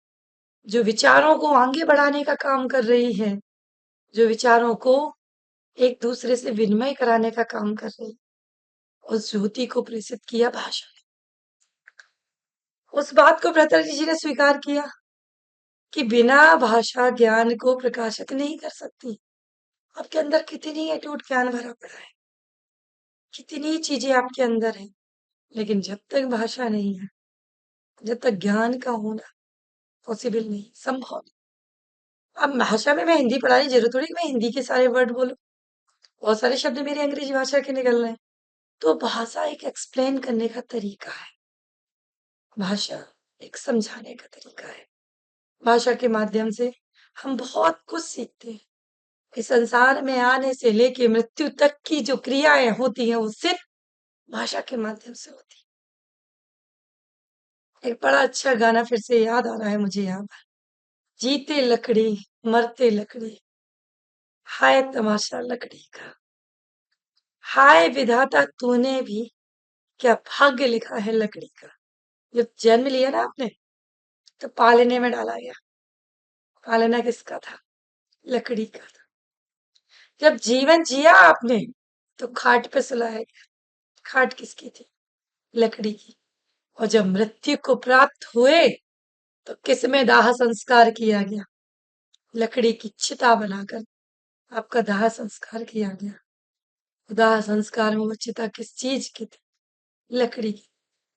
जो विचारों को आगे बढ़ाने का काम कर रही है, जो विचारों को एक दूसरे से विनिमय कराने का काम कर रही है। उस ज्योति को प्रेषित किया भाषा ने। उस बात को भ्राताजी जी ने स्वीकार किया कि बिना भाषा ज्ञान को प्रकाशित नहीं कर सकती। आपके अंदर कितनी अटूट ज्ञान भरा पड़ा है, कितनी चीजें आपके अंदर हैं, लेकिन जब तक भाषा नहीं है, जब तक ज्ञान का होना पॉसिबल नहीं, संभव नहीं। अब भाषा में मैं हिंदी पढ़ाई जरूरत थोड़ी कि मैं हिंदी के सारे वर्ड बोलूं, बहुत सारे शब्द मेरे अंग्रेजी भाषा के निकल रहे हैं। तो भाषा एक एक्सप्लेन करने का तरीका है, भाषा एक समझाने का तरीका है। भाषा के माध्यम से हम बहुत कुछ सीखते हैं। इस संसार में आने से लेके मृत्यु तक की जो क्रियाएं होती हैं, वो सिर्फ भाषा के माध्यम से होती है। एक बड़ा अच्छा गाना फिर से याद आ रहा है मुझे यहाँ पर, जीते लकड़ी मरते लकड़ी, हाय तमाशा लकड़ी का, हाय विधाता तूने भी क्या भाग्य लिखा है लकड़ी का। जब जन्म लिया ना आपने, तो पालने में डाला गया। पालना किसका था? लकड़ी का था। जब जीवन जिया आपने, तो खाट पे सुलाया गया। खाट किसकी थी? लकड़ी की। और जब मृत्यु को प्राप्त हुए, तो किस में दाह संस्कार किया गया? लकड़ी की चिता बनाकर आपका दाह संस्कार किया गया। दाह संस्कार में वो चिता किस चीज की थी? लकड़ी की।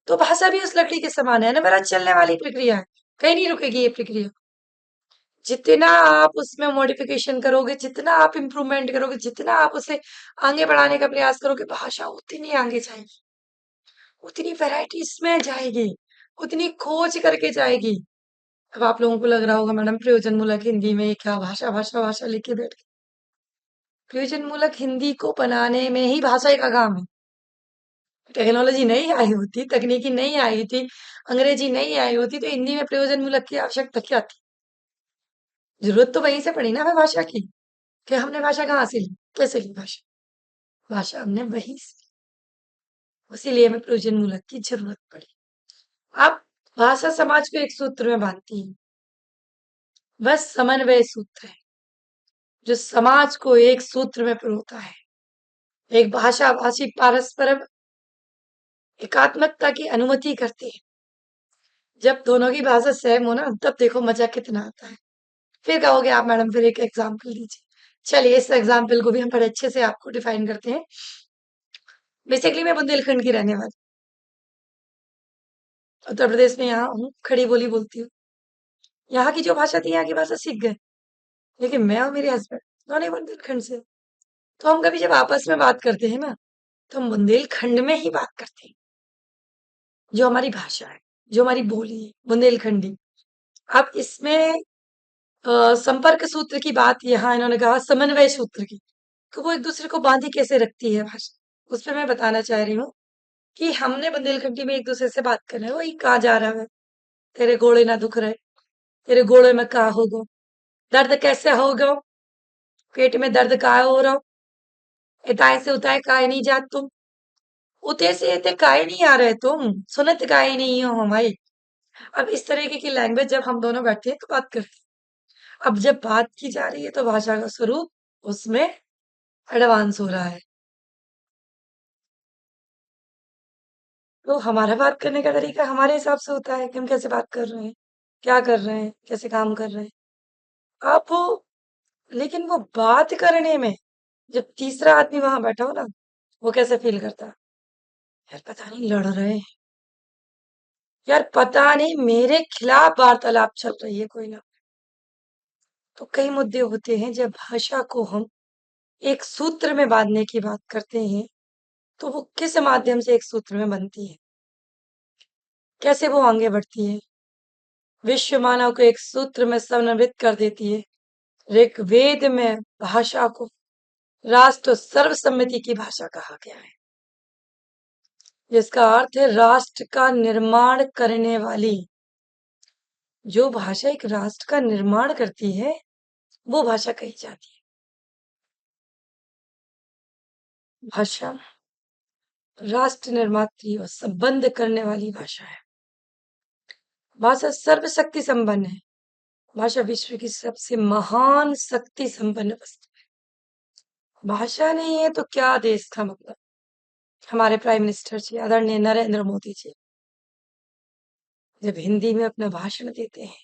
तो भाषा भी उस लकड़ी के समान है ना, मेरा चलने वाली प्रक्रिया है, कहीं नहीं रुकेगी ये प्रक्रिया। जितना आप उसमें मॉडिफिकेशन करोगे, जितना आप इम्प्रूवमेंट करोगे, जितना आप उसे आगे बढ़ाने का प्रयास करोगे, भाषा उतनी आगे जाएगी, उतनी वैरायटीज में जाएगी, उतनी खोज करके जाएगी। अब आप लोगों को लग रहा होगा, मैडम प्रयोजनमूलक हिंदी में क्या भाषा भाषा भाषा लिख के बैठ गए। प्रयोजनमूलक हिंदी को बनाने में ही भाषा का काम है। टेक्नोलॉजी नहीं आई होती, तकनीकी नहीं आई थी, अंग्रेजी नहीं आई होती, तो हिंदी में प्रयोजनमूलक की आवश्यकता क्या थी? जरूरत तो वहीं से पड़ी ना हमें भाषा की, कि हमने भाषा कहाँ से ली, कैसे ली भाषा? भाषा हमने वहीं से ली। इसीलिए हमें प्रयोजनमूलक की जरूरत पड़ी। अब भाषा समाज को एक सूत्र में बांधती है, बस समन्वय सूत्र है। जो समाज को एक सूत्र में पिरोता है। एक भाषाभाषी परस्पर एकात्मकता की अनुमति करती है। जब दोनों की भाषा सेम हो ना, तब देखो मजा कितना आता है। फिर कहोगे आप मैडम फिर एक एग्जाम्पल दीजिए। चलिए इस एग्जाम्पल को भी हम बड़े अच्छे से आपको डिफाइन करते हैं। बेसिकली मैं बुंदेलखंड की रहने वाली, उत्तर प्रदेश में यहाँ हूँ, खड़ी बोली बोलती हूँ। यहाँ की जो भाषा थी, यहाँ की भाषा सीख गए। लेकिन मैं और मेरे हस्बैंड दोनों ही बुंदेलखंड से। तो हम कभी जब आपस में बात करते हैं ना, तो हम बुंदेलखंड में ही बात करते हैं। जो हमारी भाषा है, जो हमारी बोली है, बुंदेलखंडी। अब इसमें संपर्क सूत्र की बात यहाँ इन्होंने कहा, समन्वय सूत्र की, तो वो एक दूसरे को बांधी कैसे रखती है भाषा, उस पर मैं बताना चाह रही हूँ कि हमने बुंदेलखंडी में एक दूसरे से बात कर रहे हैं, वही कहाँ जा रहा है, तेरे घोड़े ना दुख रहे, तेरे घोड़े में कहा होगा, दर्द कैसे होगा, पेट में दर्द का हो रहा, इताए से उताए काहे नहीं जात तुम, उते से इते काहे नहीं आ रहे तुम, सुनत काहे नहीं हो हमारी। अब इस तरीके की लैंग्वेज जब हम दोनों बैठे हैं तो बात करते हैं। अब जब बात की जा रही है तो भाषा का स्वरूप उसमें एडवांस हो रहा है। तो हमारा बात करने का तरीका हमारे हिसाब से होता है कि हम कैसे बात कर रहे हैं, क्या कर रहे हैं, कैसे काम कर रहे हैं। अब वो लेकिन वो बात करने में जब तीसरा आदमी वहां बैठा हो ना, वो कैसे फील करता है, यार पता नहीं लड़ रहे हैं, यार पता नहीं मेरे खिलाफ वार्तालाप चल रही है कोई ना। तो कई मुद्दे होते हैं जब भाषा को हम एक सूत्र में बांधने की बात करते हैं, तो वो किस माध्यम से एक सूत्र में बनती है, कैसे वो आगे बढ़ती है, विश्व मानव को एक सूत्र में समन्वित कर देती है। ऋग्वेद में भाषा को राष्ट्र सर्वसम्मति की भाषा कहा गया है, जिसका अर्थ है राष्ट्र का निर्माण करने वाली। जो भाषा एक राष्ट्र का निर्माण करती है, वो भाषा कही जाती है। भाषा राष्ट्र निर्मात्री और संबंध करने वाली भाषा है। भाषा सर्वशक्ति संपन्न है। भाषा विश्व की सबसे महान शक्ति संपन्न वस्तु है। भाषा नहीं है तो क्या देश का मतलब। हमारे प्राइम मिनिस्टर जी आदरणीय नरेंद्र मोदी जी जब हिंदी में अपना भाषण देते हैं,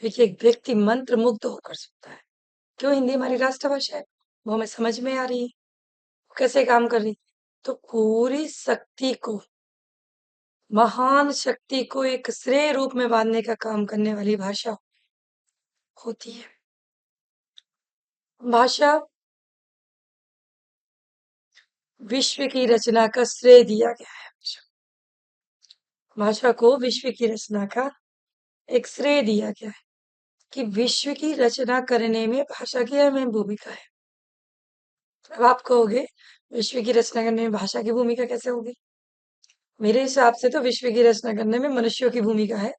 तो एक व्यक्ति मंत्र मुग्ध होकर सुनता है। क्यों, हिंदी हमारी राष्ट्रभाषा है, वो हमें समझ में आ रही है, वो कैसे काम कर रही है। तो पूरी शक्ति को, महान शक्ति को एक श्रेय रूप में बांधने का काम करने वाली भाषा होती है। भाषा विश्व की रचना का श्रेय दिया गया है। भाषा को विश्व की रचना का एक श्रेय दिया गया है कि विश्व की रचना करने में भाषा की अहम भूमिका है। अब आप कहोगे विश्व की रचना करने में भाषा की भूमिका कैसे होगी? मेरे हिसाब से तो विश्व की रचना करने में मनुष्यों की भूमिका है।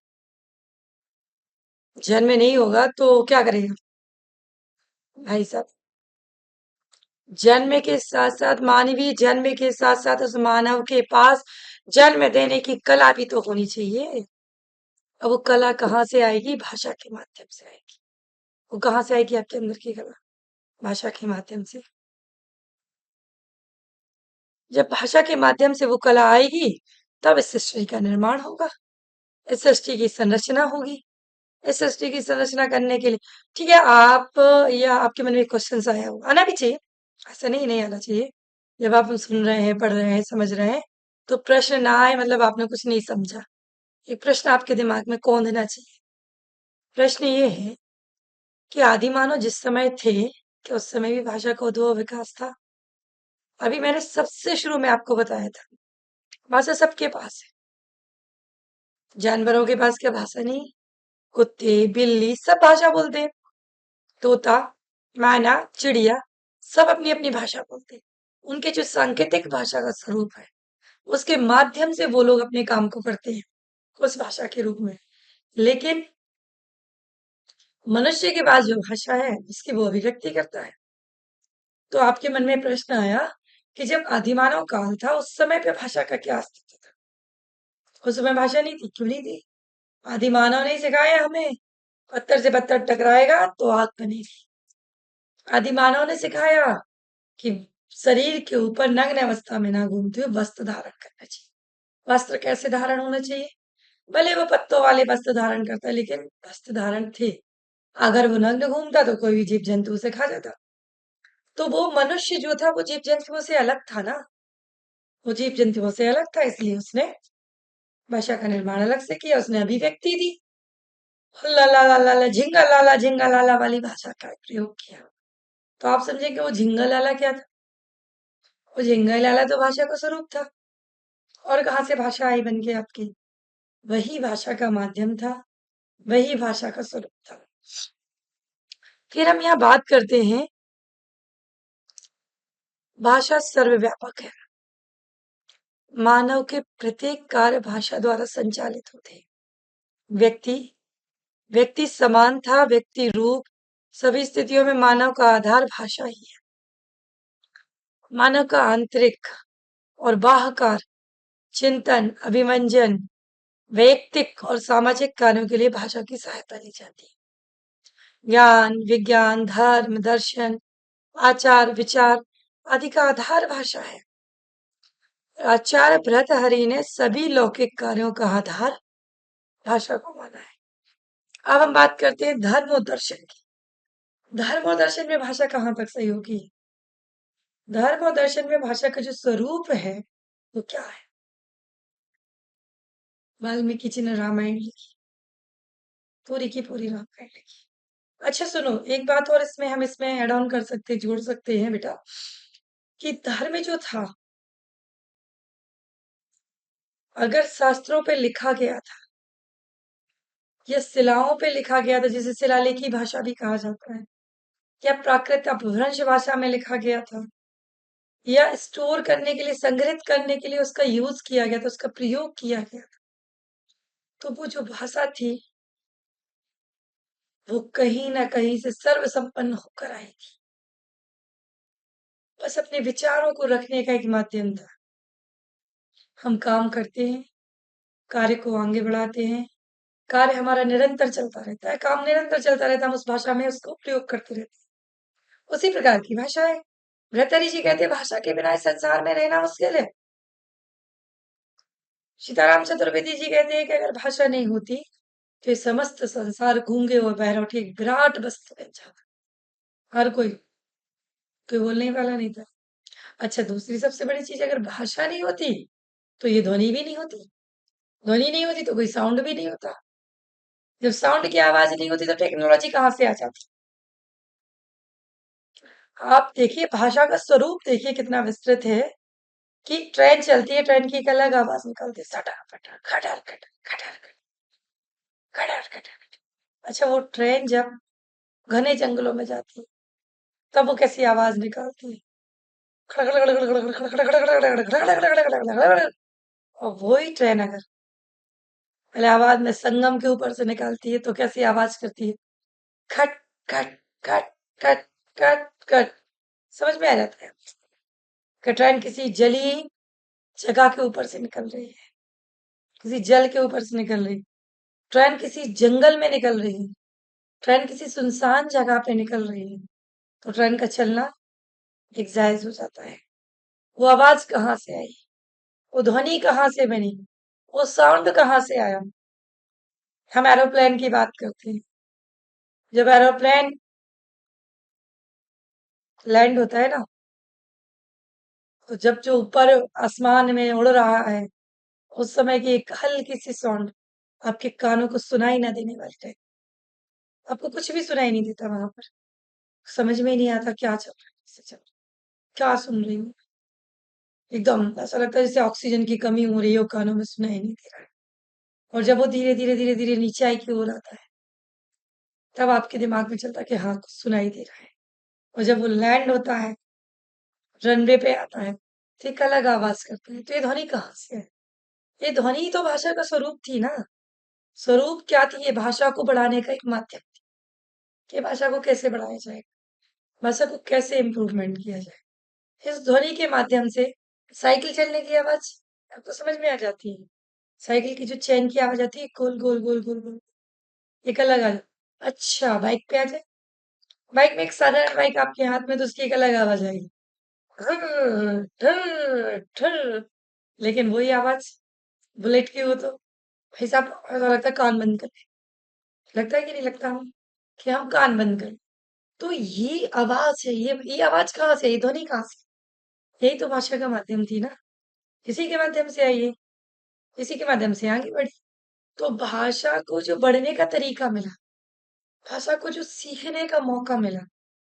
जन्म नहीं होगा तो क्या करेगा भाई साहब? जन्म के साथ साथ, मानवीय जन्म के साथ साथ उस मानव के पास जन्म देने की कला भी तो होनी चाहिए। अब वो कला कहाँ से आएगी? भाषा के माध्यम से आएगी। वो कहाँ से आएगी आपके अंदर की कला? भाषा के माध्यम से। जब भाषा के माध्यम से वो कला आएगी, तब इस सृष्टि का निर्माण होगा, इस सृष्टि की संरचना होगी। इस सृष्टि की संरचना करने के लिए, ठीक है, आप या आपके मन में क्वेश्चन आया होगा, आना भी चाहिए, ऐसा नहीं नहीं आना चाहिए। जब आप सुन रहे हैं, पढ़ रहे हैं, समझ रहे हैं, तो प्रश्न ना आए मतलब आपने कुछ नहीं समझा। एक प्रश्न आपके दिमाग में कौन देना चाहिए? प्रश्न ये है कि आदि मानव जिस समय थे, क्या उस समय भी भाषा का उद्भव विकास था? अभी मैंने सबसे शुरू में आपको बताया था, भाषा सबके पास है। जानवरों के पास क्या भाषा नहीं? कुत्ते, बिल्ली सब भाषा बोलते हैं। तोता, मैना, चिड़िया सब अपनी अपनी भाषा बोलते हैं। उनके जो सांकेतिक भाषा का स्वरूप है, उसके माध्यम से वो लोग अपने काम को करते हैं, उस भाषा के रूप में। लेकिन मनुष्य के पास जो भाषा है, उसकी वो अभिव्यक्ति करता है। तो आपके मन में प्रश्न आया कि जब आदिमानव काल था, उस समय पे भाषा का क्या अस्तित्व था? उस समय भाषा नहीं थी। क्यों नहीं थी? आदिमानव ने सिखाया हमें, पत्थर से पत्थर टकराएगा तो आग बनेगी। आदिमानव ने सिखाया कि शरीर के ऊपर नग्न अवस्था में ना घूमते हुए वस्त्र धारण करना चाहिए। वस्त्र कैसे धारण होना चाहिए? भले वो पत्तों वाले वस्त्र धारण करता है, लेकिन वस्त्र धारण थे। अगर वो नग्न घूमता तो कोई भी जीव जंतु उसे खा जाता। तो वो मनुष्य जो था वो जीव जंतुओं से अलग था ना। वो जीव जंतुओं से अलग था, इसलिए उसने भाषा का निर्माण अलग से किया, उसने अभिव्यक्ति दी। ला ला ला ला ला झिंगा लाला वाली भाषा का प्रयोग किया। तो आप समझेंगे वो झिंगा लाला क्या था? वो झिंगा लाला तो भाषा का स्वरूप था। और कहाँ से भाषा आई बन के आपकी? वही भाषा का माध्यम था, वही भाषा का स्वरूप था। फिर हम यहाँ बात करते हैं, भाषा सर्वव्यापक है। मानव के प्रत्येक कार्य भाषा द्वारा संचालित होते हैं। व्यक्ति व्यक्ति समान था, व्यक्ति रूप, सभी स्थितियों में मानव का आधार भाषा ही है। मानव का आंतरिक और बाह्य कार्य, चिंतन, अभिमंजन, वैयक्तिक और सामाजिक कार्यों के लिए भाषा की सहायता ली जाती है। ज्ञान, विज्ञान, धर्म, दर्शन, आचार, विचार आदि का आधार भाषा है। आचार्य भर्तृहरि ने सभी लौकिक कार्यों का आधार भाषा को माना है। अब हम बात करते हैं धर्म और दर्शन की। धर्म और दर्शन में भाषा कहाँ तक सहयोगी है? धर्म और दर्शन में भाषा का जो स्वरूप है वो क्या है? वाल्मीकि जी ने रामायण लिखी, पूरी की पूरी रामायण लिखी। अच्छा सुनो, एक बात और इसमें हम इसमें ऐड ऑन कर सकते, जोड़ सकते हैं बेटा, कि धर्म जो था, अगर शास्त्रों पे लिखा गया था या शिलाओं पे लिखा गया था, जिसे शिलालेखी भाषा भी कहा जाता है, या प्राकृत अपभ्रंश भाषा में लिखा गया था, या स्टोर करने के लिए, संग्रहित करने के लिए उसका यूज किया गया था, उसका प्रयोग किया गया था, तो वो जो भाषा थी वो कहीं ना कहीं से सर्व संपन्न होकर आई थी। बस अपने विचारों को रखने का एक माध्यम था। हम काम करते हैं, कार्य को आगे बढ़ाते हैं, कार्य हमारा निरंतर चलता रहता है, काम निरंतर चलता रहता है, हम उस भाषा में उसको प्रयोग करते रहते हैं। उसी प्रकार की भाषा है। भर्तृहरि जी कहते हैं भाषा के बिना इस संसार में रहना मुश्किल है। सीताराम चतुर्वेदी जी कहते हैं कि अगर भाषा नहीं होती तो ये समस्त संसार गूंगे और बहरोटे एक विराट वस्तु बन जाता। हर कोई बोलने वाला नहीं था। अच्छा, दूसरी सबसे बड़ी चीज, अगर भाषा नहीं होती तो ये ध्वनि भी नहीं होती। ध्वनि नहीं होती तो कोई साउंड भी नहीं होता। जब साउंड की आवाज नहीं होती तो टेक्नोलॉजी कहाँ से आ जाती? आप देखिए भाषा का स्वरूप देखिए कितना विस्तृत है, कि ट्रेन चलती है, ट्रेन की एक अलग आवाज निकलती है, सटर पटर खटर खटर खटर खटर खटर। अच्छा, वो ट्रेन जब घने जंगलों में जाती है तब वो कैसी आवाज निकालती है? और वही ट्रेन अगर इलाहाबाद में संगम के ऊपर से निकालती है तो कैसी आवाज करती है? खट खट खट खट खट खट। समझ में आ जाता है कि ट्रेन किसी जलीय जगह के ऊपर से निकल रही है, किसी जल के ऊपर से निकल रही है। ट्रेन किसी जंगल में निकल रही है, ट्रेन किसी सुनसान जगह पे निकल रही है, तो ट्रेन का चलना एक जायज हो जाता है। वो आवाज कहाँ से आई? वो ध्वनि कहाँ से बनी? वो साउंड कहाँ से आया? हम एरोप्लेन की बात करते हैं। जब एरोप्लेन लैंड होता है ना, तो जब जो ऊपर आसमान में उड़ रहा है, उस समय की एक हल्की सी साउंड आपके कानों को सुनाई ना देने वाली टाइप। आपको कुछ भी सुनाई नहीं देता वहां पर, समझ में ही नहीं आता क्या चल रहा है, कैसे चल रहा है, क्या सुन रही हूँ। एकदम ऐसा लगता है जैसे ऑक्सीजन की कमी हो रही हो, कानों में सुनाई नहीं दे रहा है। और जब वो धीरे धीरे धीरे धीरे नीचे की ओर आता है, तब आपके दिमाग में चलता है कि हाँ कुछ सुनाई दे रहा है। और जब वो लैंड होता है, रनवे पे आता है, तो एक अलग आवाज करता है। तो ये ध्वनि कहाँ से है? ये ध्वनि तो भाषा का स्वरूप थी ना। स्वरूप क्या थी? ये भाषा को बढ़ाने का एक माध्यम थी, कि भाषा को कैसे बढ़ाया जाए, भाषा को कैसे इम्प्रूवमेंट किया जाए। इस ध्वनि के माध्यम से साइकिल चलने की आवाज आपको समझ में आ जाती है। साइकिल की जो चेन की आवाज आती है, गोल गोल गोल गोल गोल, एक अलग आ जाती। अच्छा, बाइक पे आ जाए, बाइक में एक साधारण बाइक आपके हाथ में तो उसकी एक अलग आवाज आएगी, ठुर ठुर ठुर। लेकिन वही आवाज बुलेट की हो तो भाई साहब ऐसा लगता है कान बंद कर ले। लगता है कि नहीं लगता हम कि हम कान बंद कर लें। तो ये आवाज है, ये आवाज कहाँ से, ये ध्वनि कहाँ से? यही तो भाषा का माध्यम थी ना, इसी के माध्यम से आई है, इसी के माध्यम से आगे बढ़ी। तो भाषा को जो बढ़ने का तरीका मिला, भाषा को जो सीखने का मौका मिला,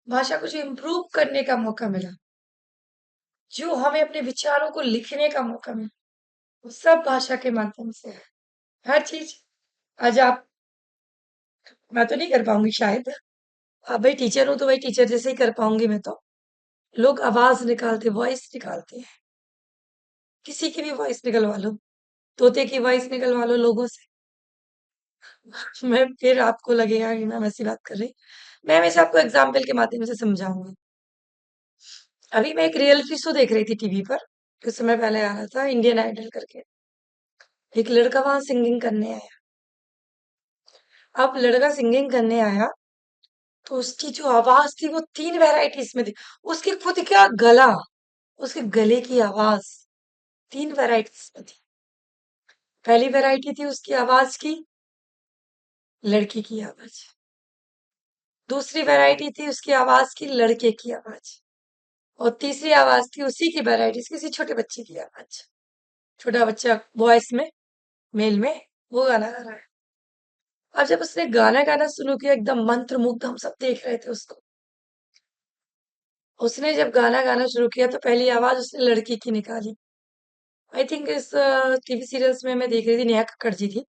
भाषा को जो इम्प्रूव करने का मौका मिला, जो हमें अपने विचारों को लिखने का मौका मिला, वो सब भाषा के माध्यम से है। हर चीज। आज आप, मैं तो नहीं कर पाऊंगी शायद, अब भाई टीचर हूं तो भाई टीचर जैसे ही कर पाऊंगी मैं तो। लोग आवाज निकालते, वॉइस निकालते हैं, किसी की भी वॉइस निकलवा लो, तोते की वॉइस निकलवा लो लोगों से। मैं फिर आपको लगेगा कि मैं वैसी बात कर रही। मैं हमेशा आपको एग्जाम्पल के माध्यम से समझाऊंगी। अभी मैं एक रियलिटी शो देख रही थी टीवी पर, कुछ समय पहले आ रहा था, इंडियन आइडल करके। एक लड़का वहां सिंगिंग करने आया। अब लड़का सिंगिंग करने आया तो उसकी जो आवाज थी वो 3 वैरायटीज में थी। उसकी खुद का गला, उसके गले की आवाज 3 वैरायटीज में थी। पहली वैरायटी थी उसकी आवाज की, लड़की की आवाज। दूसरी वैरायटी थी उसकी आवाज की, लड़के की आवाज। और तीसरी आवाज थी उसी की वैरायटी, किसी छोटे बच्चे की आवाज। छोटा बच्चा वॉइस में, मेल में, वो गाना गा रहा है। अब जब उसने गाना गाना शुरू किया, एकदम मंत्र मुग्ध हम सब देख रहे थे उसको। उसने जब गाना गाना शुरू किया तो पहली आवाज उसने लड़की की निकाली। आई थिंक इस टीवी सीरियल्स में मैं देख रही थी, नेहा कक्कड़ जी थी।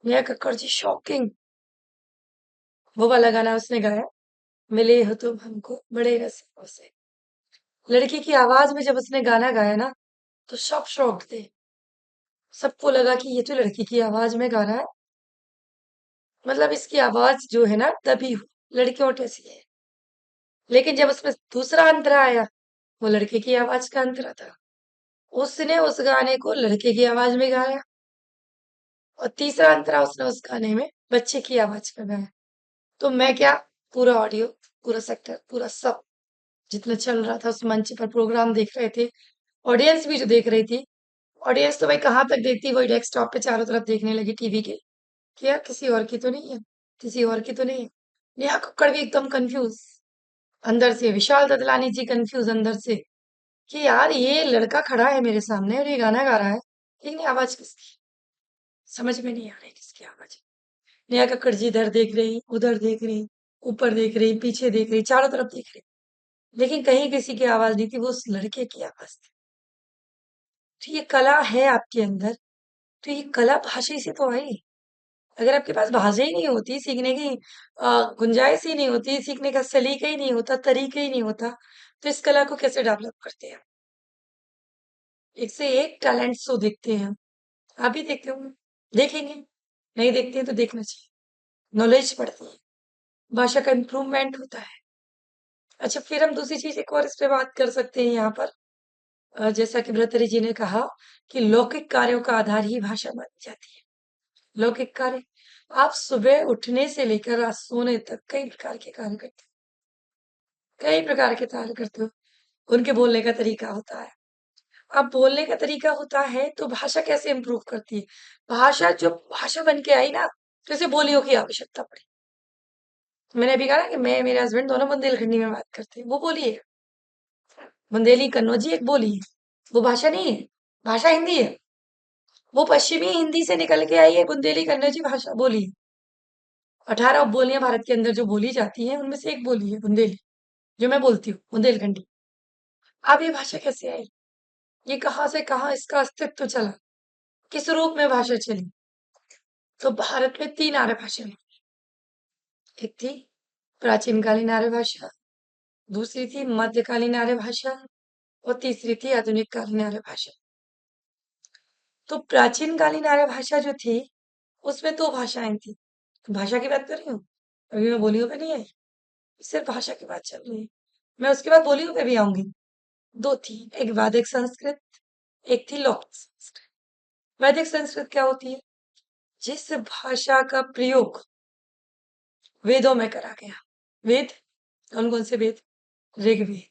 नेहा कक्कड़ जी शॉकिंग, वो वाला गाना उसने गाया, मिले हो तुम हमको बड़े रसीलों से। लड़की की आवाज में जब उसने गाना गाया ना, तो सब शॉक्ड थे। सबको लगा कि ये तो लड़की की आवाज में गा रहा है, मतलब इसकी आवाज जो है ना दबी हुई लड़कियों जैसी है। लेकिन जब उसमें दूसरा अंतरा आया, वो लड़के की आवाज का अंतरा था। उसने उस गाने को लड़के की आवाज में गाया, और तीसरा अंतरा उसने उस गाने में बच्चे की आवाज में गाया। तो मैं क्या, पूरा ऑडियो, पूरा सेक्टर, पूरा सब जितना चल रहा था उस मंच पर, प्रोग्राम देख रहे थे, ऑडियंस भी जो देख रही थी। ऑडियंस तो भाई कहाँ तक देखती, वही डेस्कटॉप पे चारों तरफ देखने लगी टीवी के, कि यार किसी और की तो नहीं है, किसी और की तो नहीं है। नेहा कक्कड़ भी एकदम कंफ्यूज अंदर से, विशाल ददलानी जी कंफ्यूज अंदर से, कि यार ये लड़का खड़ा है मेरे सामने और ये गाना गा रहा है, लेकिन ये आवाज किसकी, समझ में नहीं आ रही किसकी आवाज है। नेहा कक्कड़ जी इधर देख रही, उधर देख रही, ऊपर देख रही, पीछे देख रही, चारों तरफ देख रही, लेकिन कहीं किसी की आवाज नहीं थी, वो उस लड़के की आवाज थी। तो ये कला है आपके अंदर, तो ये कला भाषा से तो आई। अगर आपके पास भाषा ही नहीं होती, सीखने की गुंजाइश ही नहीं होती, सीखने का सलीका ही नहीं होता, तरीका ही नहीं होता, तो इस कला को कैसे डेवलप करते हैं? एक से एक टैलेंट शो देखते हैं हम। आप भी देखते होंगे, देखेंगे, नहीं देखते हैं तो देखना चाहिए, नॉलेज बढ़ती है, भाषा का इम्प्रूवमेंट होता है। अच्छा, फिर हम दूसरी चीज एक और इस पे बात कर सकते हैं यहाँ पर। जैसा कि भर्तृहरि जी ने कहा कि लौकिक कार्यों का आधार ही भाषा मानी जाती है। लौकिक कार्य, आप सुबह उठने से लेकर रात सोने तक कई प्रकार के कार्य करते हो, कई प्रकार के कार्य करते हो। उनके बोलने का तरीका होता है। अब बोलने का तरीका होता है तो भाषा कैसे इम्प्रूव करती है? भाषा जो भाषा बन के आई ना, तो इसे बोलियों की आवश्यकता पड़ी। मैंने अभी कहा ना कि मैं मेरे हस्बैंड दोनों बुंदेलखंडी में बात करते हैं, वो बोली है। बुंदेली कन्नौजी एक बोली है, वो भाषा नहीं है, भाषा हिंदी है। वो पश्चिमी हिंदी से निकल के आई है, बुंदेली कन्नौजी भाषा बोली है। 18 बोलियां भारत के अंदर जो बोली जाती हैं उनमें से एक बोली है बुंदेली, जो मैं बोलती हूँ, बुंदेलखंडी। अब ये भाषा कैसे आई, ये कहाँ से कहाँ इसका अस्तित्व चला, किस रूप में भाषा चली? तो भारत में 3 आर्य भाषा है। एक थी प्राचीन कालीन आर्य भाषा, दूसरी थी मध्यकालीन आर्य भाषा, और तीसरी थी आधुनिक कालीन आर्य भाषा। तो प्राचीन कालीन आर्य भाषा जो थी, उसमें 2 भाषाएं थी। भाषा की बात कर रही हूँ, अभी मैं बोलियों पे नहीं आई, सिर्फ भाषा की बात चल रही है। मैं उसके बाद बोलियों पे भी आऊंगी। 2 थी, एक वैदिक संस्कृत, एक थी लौकिक संस्कृत। वैदिक संस्कृत क्या होती है? जिस भाषा का प्रयोग वेदों में करा गया, वेद कौन कौन से वेद? ऋग्वेद,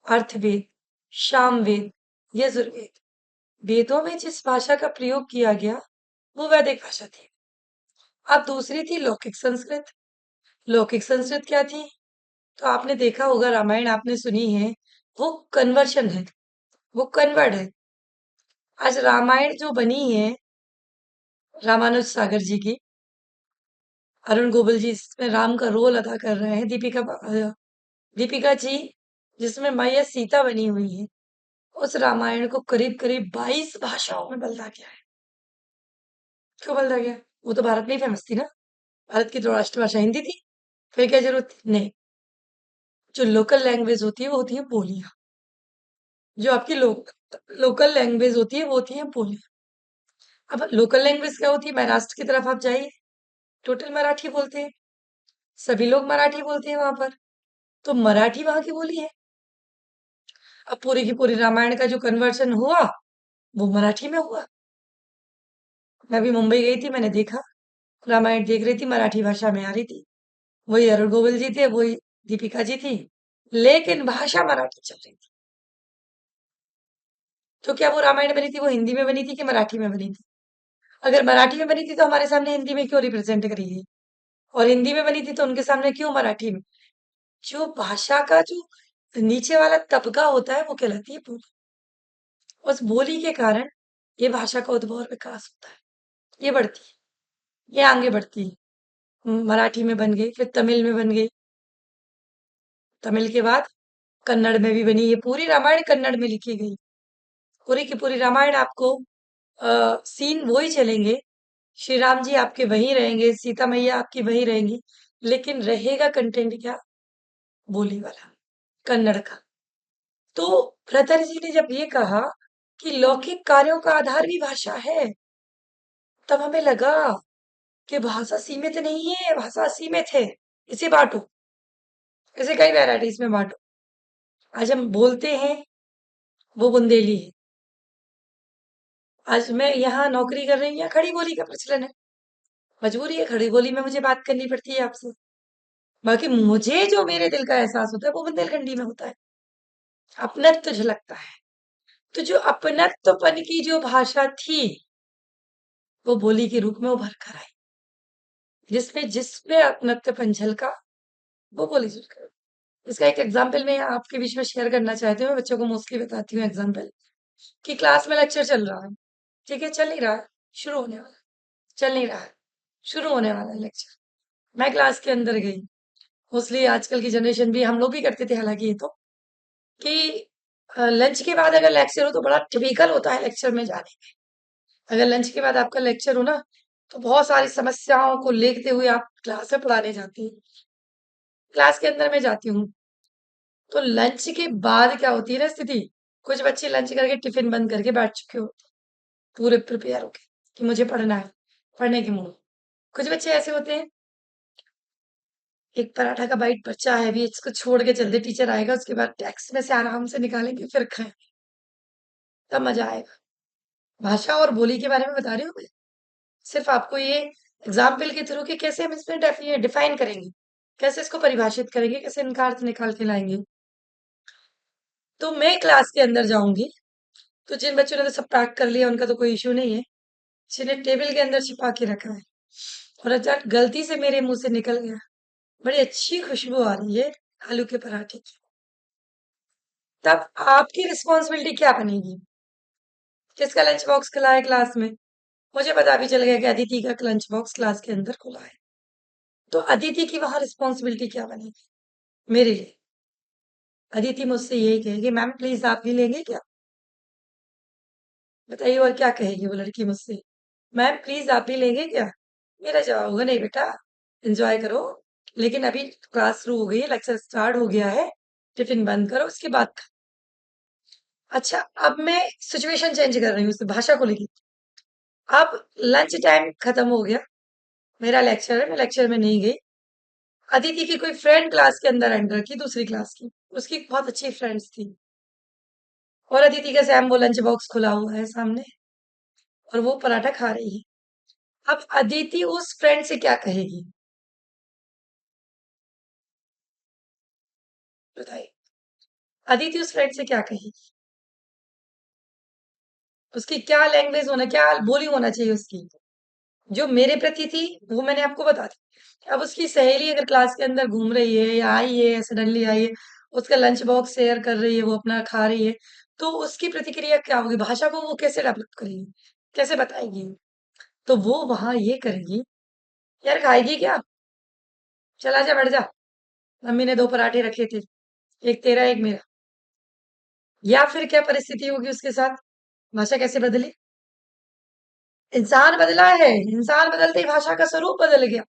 अर्थवेद, सामवेद, यजुर्वेद। वेदों में जिस भाषा का प्रयोग किया गया वो वैदिक भाषा थी। अब दूसरी थी लौकिक संस्कृत। लौकिक संस्कृत क्या थी? तो आपने देखा होगा, रामायण आपने सुनी है, वो कन्वर्शन है, वो कन्वर्ट है। आज रामायण जो बनी है रामानुज सागर जी की, अरुण गोविल जी इसमें राम का रोल अदा कर रहे हैं, दीपिका जी जिसमें मैया सीता बनी हुई है, उस रामायण को करीब करीब 22 भाषाओं में बदला गया है। क्यों बदला गया? वो तो भारत में ही फेमस थी ना। भारत की तो राष्ट्रभाषा हिंदी थी, फिर क्या जरूरत थी? नहीं, जो लोकल लैंग्वेज होती है वो होती है बोलियां। जो आपकी लोकल लैंग्वेज होती है वो होती है बोलियां। अब लोकल लैंग्वेज क्या होती है? महाराष्ट्र की तरफ आप जाइए, टोटल मराठी बोलते हैं, सभी लोग मराठी बोलते हैं वहां पर, तो मराठी वहां की बोली है। अब पूरी की पूरी रामायण का जो कन्वर्शन हुआ वो मराठी में हुआ। मैं भी मुंबई गई थी, मैंने देखा, रामायण देख रही थी, मराठी भाषा में आ रही थी, वही अरुण गोविल जी थे, वही दीपिका जी थी, लेकिन भाषा मराठी चल रही थी। तो क्या वो रामायण बनी थी वो हिंदी में बनी थी कि मराठी में बनी थी? अगर मराठी में बनी थी तो हमारे सामने हिंदी में क्यों रिप्रेजेंट करी है? और हिंदी में बनी थी तो उनके सामने क्यों मराठी में? जो भाषा का जो नीचे वाला तबका होता है वो कहलाती है बोली। उस बोली के कारण ये भाषा का उद्भव और विकास होता है, ये बढ़ती है, ये आगे बढ़ती है। मराठी में बन गई, फिर तमिल में बन गई, तमिल के बाद कन्नड़ में भी बनी। ये पूरी रामायण कन्नड़ में लिखी गई, पूरी की पूरी रामायण आपको सीन वही चलेंगे, श्री राम जी आपके वहीं रहेंगे, सीता मैया आपकी वहीं रहेंगी, लेकिन रहेगा कंटेंट क्या? बोली वाला, कन्नड़ का। तो भ्रतर जी ने जब ये कहा कि लौकिक कार्यों का आधार भी भाषा है, तब हमें लगा कि भाषा सीमित नहीं है, भाषा असीमित है। इसे बांटो, इसे कई वैरायटीज में बांटो। आज हम बोलते हैं वो बुंदेली है। आज मैं यहाँ नौकरी कर रही हूँ, यहाँ खड़ी बोली का प्रचलन है, मजबूरी है, खड़ी बोली में मुझे बात करनी पड़ती है आपसे। बाकी मुझे जो मेरे दिल का एहसास होता है वो बुंदेलखंडी में होता है, अपनत्व झलकता है। तो जो अपनत्वपन की जो भाषा थी वो बोली के रूप में उभर कर आई, जिसमें जिसमें अपनत्वपन झलका वो बोली झलका। इसका एक एग्जाम्पल मैं आपके बीच में शेयर करना चाहती हूँ, मैं बच्चों को मोस्टली बताती हूँ एग्जाम्पल, कि क्लास में लेक्चर चल रहा है, ठीक है, चल नहीं रहा है, शुरू होने वाला, चल नहीं रहा है, शुरू होने वाला है लेक्चर। मैं क्लास के अंदर गई, मोस्टली आजकल की जनरेशन भी, हम लोग भी करते थे हालांकि, ये तो कि लंच के बाद अगर लेक्चर हो तो बड़ा टिपिकल होता है लेक्चर में जाने में। अगर लंच के बाद आपका लेक्चर हो ना, तो बहुत सारी समस्याओं को लेते हुए आप क्लास में पढ़ाने जाती हैं। क्लास के अंदर मैं जाती हूँ, तो लंच के बाद क्या होती है ना स्थिति, कुछ बच्चे लंच करके टिफिन बंद करके बैठ चुके होते हैं, पूरे प्रिपेयर होके कि मुझे पढ़ना है, पढ़ने के मूड। कुछ बच्चे ऐसे होते हैं, एक पराठा का बाइट बचा है, अभी इसको छोड़ के जल्दी टीचर आएगा, उसके बाद टैक्स में से आराम से निकालेंगे फिर खाएं, तब मजा आएगा। भाषा और बोली के बारे में बता रही हूँ मैं, सिर्फ आपको ये एग्जाम्पल के थ्रू कि कैसे हम इसमें डिफाइन करेंगे, कैसे इसको परिभाषित करेंगे, कैसे इनका अर्थ निकाल के लाएंगे। तो मैं क्लास के अंदर जाऊंगी, तो जिन बच्चों ने तो सब पैक कर लिया उनका तो कोई इश्यू नहीं है, जिन्हें टेबल के अंदर छिपा के रखा है, और अचानक गलती से मेरे मुंह से निकल गया, बड़ी अच्छी खुशबू आ रही है आलू के पराठे की, तब आपकी रिस्पॉन्सिबिलिटी क्या बनेगी? किसका लंच बॉक्स खुला है क्लास में? मुझे पता भी चल गया कि अदिति का लंच बॉक्स क्लास के अंदर खुला है, तो अदिति की वहां रिस्पॉन्सिबिलिटी क्या बनेगी मेरे लिए? अदिति मुझसे यही कहेगी, मैम प्लीज आप भी लेंगे क्या? बताइए, और क्या कहेगी वो लड़की मुझसे? मैम प्लीज आप भी लेंगे क्या? मेरा जवाब होगा, नहीं बेटा, एंजॉय करो, लेकिन अभी क्लास शुरू हो गई है, लेक्चर स्टार्ट हो गया है, टिफिन बंद करो उसके बाद अच्छा, अब मैं सिचुएशन चेंज कर रही हूँ उस भाषा को लेकर। अब लंच टाइम खत्म हो गया, मेरा लेक्चर है, मैं लेक्चर में नहीं गई। अदिति की कोई फ्रेंड क्लास के अंदर एंटर की, दूसरी क्लास की, उसकी बहुत अच्छी फ्रेंड्स थी, और अदिति का सैम वो लंच बॉक्स खुला हुआ है सामने, और वो पराठा खा रही है। अब अदिति उस फ्रेंड से क्या कहेगी? बताइए। अदिति उस फ्रेंड से क्या कहेगी? उसकी क्या लैंग्वेज होना, क्या बोली होना चाहिए उसकी? जो मेरे प्रति थी वो मैंने आपको बता दी। अब उसकी सहेली अगर क्लास के अंदर घूम रही है या आई है, सडनली आई है, उसका लंच बॉक्स शेयर कर रही है, वो अपना खा रही है, तो उसकी प्रतिक्रिया क्या होगी? भाषा को वो कैसे डेवलप करेगी, कैसे बताएगी? तो वो वहां ये करेगी, यार खाएगी क्या, चला जा बैठ जा, मम्मी ने 2 पराठे रखे थे, एक तेरा एक मेरा। या फिर क्या परिस्थिति होगी उसके साथ? भाषा कैसे बदली? इंसान बदला है, इंसान बदलते ही भाषा का स्वरूप बदल गया।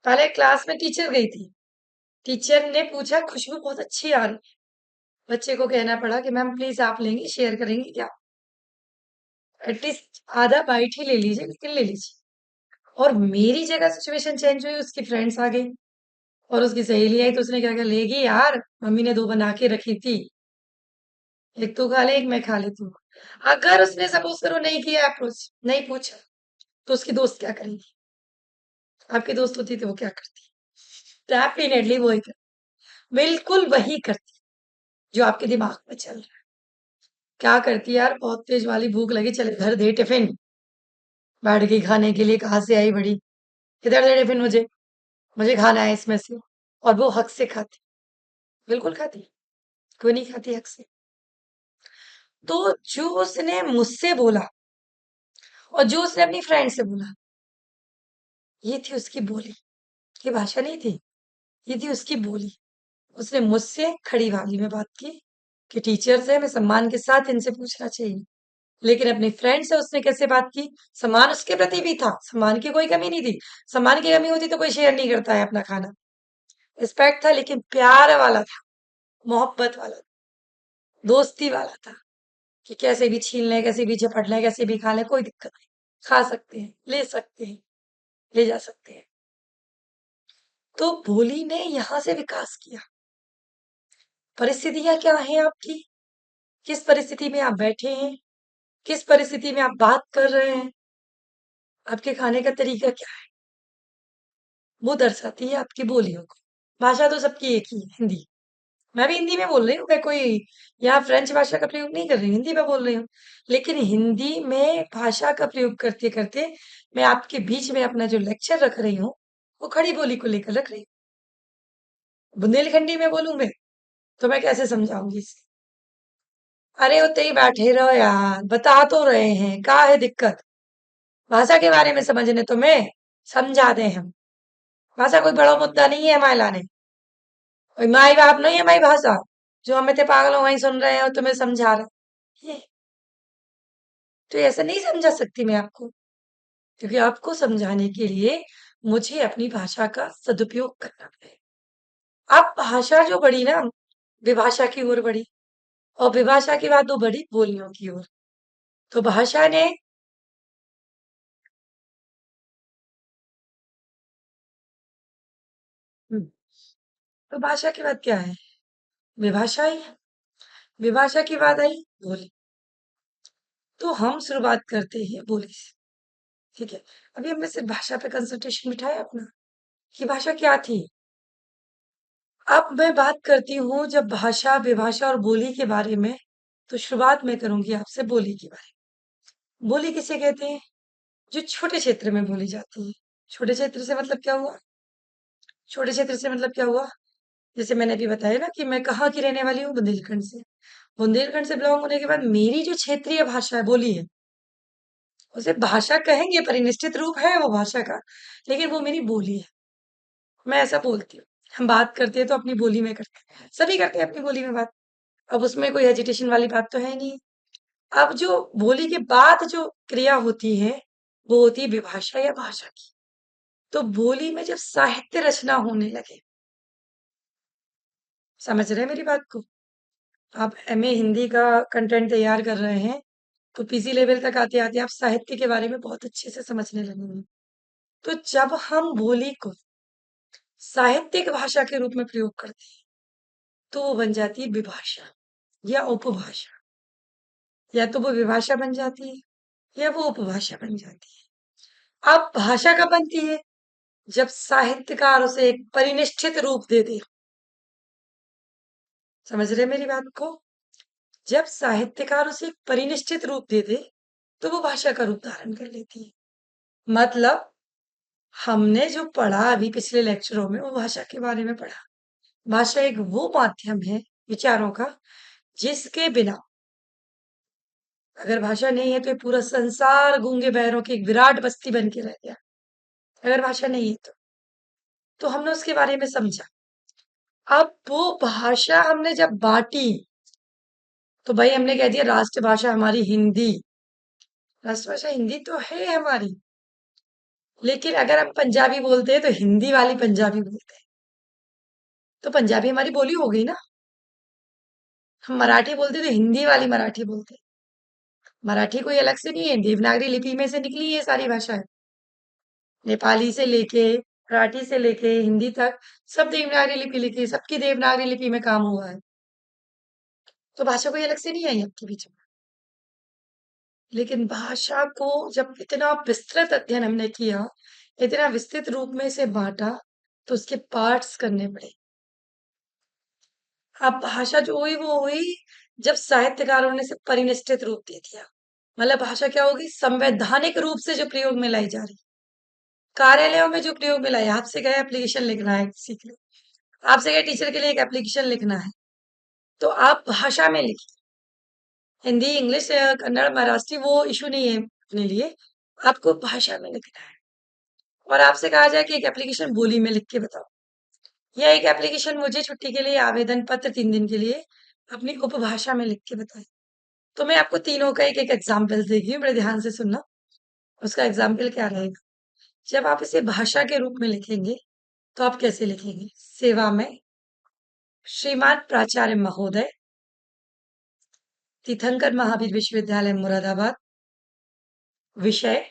पहले क्लास में टीचर गई थी, टीचर ने पूछा खुशबू बहुत अच्छी आ रही। बच्चे को कहना पड़ा कि मैम प्लीज आप लेंगी, शेयर करेंगी क्या? एटलीस्ट आधा बाइट ही ले लीजिए, लेकिन ले लीजिए। और मेरी जगह सिचुएशन चेंज हुई, उसकी फ्रेंड्स आ गई और उसकी सहेली आई, तो उसने क्या किया, लेगी यार, मम्मी ने 2 बना के रखी थी, एक तू खा ले एक मैं खा लेती हूँ। अगर उसने सपोज करो नहीं किया अप्रोच, नहीं पूछा, तो उसकी दोस्त क्या करेगी? आपकी दोस्त होती तो वो क्या करती? डेफिनेटली वही कर, बिल्कुल वही करती जो आपके दिमाग में चल रहा है। क्या करती यार, बहुत तेज वाली भूख लगी, चले घर दे टिफिन, बैठ गई खाने के लिए, कहाँ से आई बड़ी, इधर दे टिफिन मुझे, मुझे खाना है इसमें से। और वो हक से खाती, बिल्कुल खाती, क्यों नहीं खाती हक से? तो जो उसने मुझसे बोला और जो उसने अपनी फ्रेंड से बोला, ये थी उसकी बोली, ये भाषा नहीं थी, ये थी उसकी बोली। उसने मुझसे खड़ी वाली में बात की कि टीचर्स है, मैं सम्मान के साथ इनसे पूछना चाहिए। लेकिन अपनी फ्रेंड से उसने कैसे बात की? सम्मान उसके प्रति भी था, सम्मान की कोई कमी नहीं थी। सम्मान की कमी होती तो कोई शेयर नहीं करता है अपना खाना। रिस्पेक्ट था, लेकिन प्यार वाला था, मोहब्बत वाला, दोस्ती वाला था, कि कैसे भी छीन लें, कैसे भी झपट लें, कैसे भी खा लें, कोई दिक्कत नहीं, खा सकते हैं, ले सकते हैं, ले जा सकते हैं। तो बोली ने यहां से विकास किया। परिस्थितियां क्या है आपकी, किस परिस्थिति में आप बैठे हैं, किस परिस्थिति में आप बात कर रहे हैं, आपके खाने का तरीका क्या है, वो दर्शाती है आपकी बोलियों को। भाषा तो सबकी एक ही है, हिंदी। मैं भी हिंदी में बोल रही हूँ, मैं कोई यहाँ फ्रेंच भाषा का प्रयोग नहीं कर रही हूँ, हिंदी में बोल रही हूँ। लेकिन हिंदी में भाषा का प्रयोग करते करते मैं आपके बीच में अपना जो लेक्चर रख रही हूँ, वो खड़ी बोली को लेकर रख रही हूँ। बुंदेलखंडी में बोलूं मैं, तो मैं कैसे समझाऊंगी इसे? अरे उतने ही बैठे रहो यार, बता तो रहे हैं, क्या है दिक्कत? भाषा के बारे में समझने तुम्हें, समझा दें हम। भाषा कोई बड़ा मुद्दा नहीं है हमारे लाने, कोई माई बाप नहीं है हमारी भाषा, जो हमें थे पागलों वहीं सुन रहे हैं और तुम्हें समझा रहे हैं। तो ऐसा नहीं समझा सकती मैं आपको, क्योंकि आपको समझाने के लिए मुझे अपनी भाषा का सदुपयोग करना पड़ेगा। अब भाषा जो बढ़ी ना, विभाषा की ओर बढ़ी, और विभाषा के बाद वो बढ़ी बोलियों की ओर। तो भाषा ने, हम्म, तो भाषा के बाद क्या है? विभाषा ही है। विभाषा की बात आई बोली। तो हम शुरुआत करते हैं बोली से, ठीक है? अभी हमने सिर्फ भाषा पे कंसंट्रेशन बिठाया अपना, कि भाषा क्या थी। अब मैं बात करती हूँ जब भाषा, विभाषा और बोली के बारे में, तो शुरुआत मैं करूंगी आपसे बोली के बारे में। बोली किसे कहते हैं? जो छोटे क्षेत्र में बोली जाती है। छोटे क्षेत्र से मतलब क्या हुआ? छोटे क्षेत्र से मतलब क्या हुआ? जैसे मैंने अभी बताया ना कि मैं कहाँ की रहने वाली हूँ, बुंदेलखंड से। बुंदेलखंड से बिलोंग होने के बाद मेरी जो क्षेत्रीय भाषा है, बोली है, उसे भाषा कहेंगे, परिनिष्ठित रूप है वो भाषा का, लेकिन वो मेरी बोली है। मैं ऐसा बोलती हूँ। हम बात करते हैं तो अपनी बोली में करते हैं, सभी करते हैं अपनी बोली में बात। अब उसमें कोई हेजिटेशन वाली बात तो है नहीं। अब जो बोली के बाद जो क्रिया होती है, वो होती है विभाषा या भाषा की। तो बोली में जब साहित्य रचना होने लगे, समझ रहे हैं मेरी बात को? आप एमए हिंदी का कंटेंट तैयार कर रहे हैं, तो पीसी लेवल तक आते आते आप साहित्य के बारे में बहुत अच्छे से समझने लगेंगे। तो जब हम बोली को साहित्यिक भाषा के रूप में प्रयोग करते हैं, तो वो बन जाती है विभाषा या उपभाषा। या तो वो विभाषा बन जाती है या वो उपभाषा बन जाती है। अब भाषा कब बनती है? जब साहित्यकार उसे एक परिनिष्ठित रूप दे दे। समझ रहे हैं मेरी बात को? जब साहित्यकार उसे एक परिनिष्ठित रूप दे दे, तो वो भाषा का रूप धारण कर लेती है। मतलब हमने जो पढ़ा अभी पिछले लेक्चरों में, वो भाषा के बारे में पढ़ा। भाषा एक वो माध्यम है विचारों का, जिसके बिना अगर भाषा नहीं है तो ये पूरा संसार गूंगे बहरों की एक विराट बस्ती बन के रह गया। अगर भाषा नहीं है तो हमने उसके बारे में समझा। अब वो भाषा हमने जब बांटी, तो भाई हमने कह दिया राष्ट्रभाषा हमारी हिंदी। राष्ट्रभाषा हिंदी तो है हमारी, लेकिन अगर हम पंजाबी बोलते हैं तो हिंदी वाली पंजाबी बोलते हैं, तो पंजाबी हमारी बोली हो गई ना। हम मराठी बोलते तो हिंदी वाली मराठी बोलते हैं। मराठी कोई अलग से नहीं है, देवनागरी लिपि में से निकली ये सारी भाषाएं। नेपाली से लेके, मराठी से लेके हिंदी तक सब देवनागरी लिपि लिखी, सबकी देवनागरी लिपि में काम हुआ है। तो भाषा कोई अलग से नहीं आई आपके बीच में। लेकिन भाषा को जब इतना विस्तृत अध्ययन हमने किया, इतना विस्तृत रूप में इसे बांटा, तो उसके पार्ट्स करने पड़े। अब भाषा जो हुई वो हुई जब साहित्यकारों ने इसे परिनिष्ठित रूप दे दिया। मतलब भाषा क्या होगी, संवैधानिक रूप से जो प्रयोग में लाई जा रही, कार्यालयों में जो प्रयोग में लाई। आपसे कहे एप्लीकेशन लिखना है किसी के लिए, आपसे कहे टीचर के लिए एक एप्लीकेशन लिखना है, तो आप भाषा में लिखिए। हिंदी, इंग्लिश, कन्नड़, महाराष्ट्री वो इशू नहीं है अपने लिए, आपको भाषा में लिखना है। और आपसे कहा जाए कि एक एप्लीकेशन बोली में लिख के बताओ, या एक एप्लीकेशन मुझे छुट्टी के लिए आवेदन पत्र 3 दिन के लिए अपनी उपभाषा में लिख के बताए, तो मैं आपको तीनों का एक एक एग्जाम्पल देगी हूँ, बड़े ध्यान से सुनना। उसका एग्जाम्पल क्या रहेगा, जब आप इसे भाषा के रूप में लिखेंगे तो आप कैसे लिखेंगे। सेवा में श्रीमान प्राचार्य महोदय, तीर्थंकर महावीर विश्वविद्यालय मुरादाबाद, विषय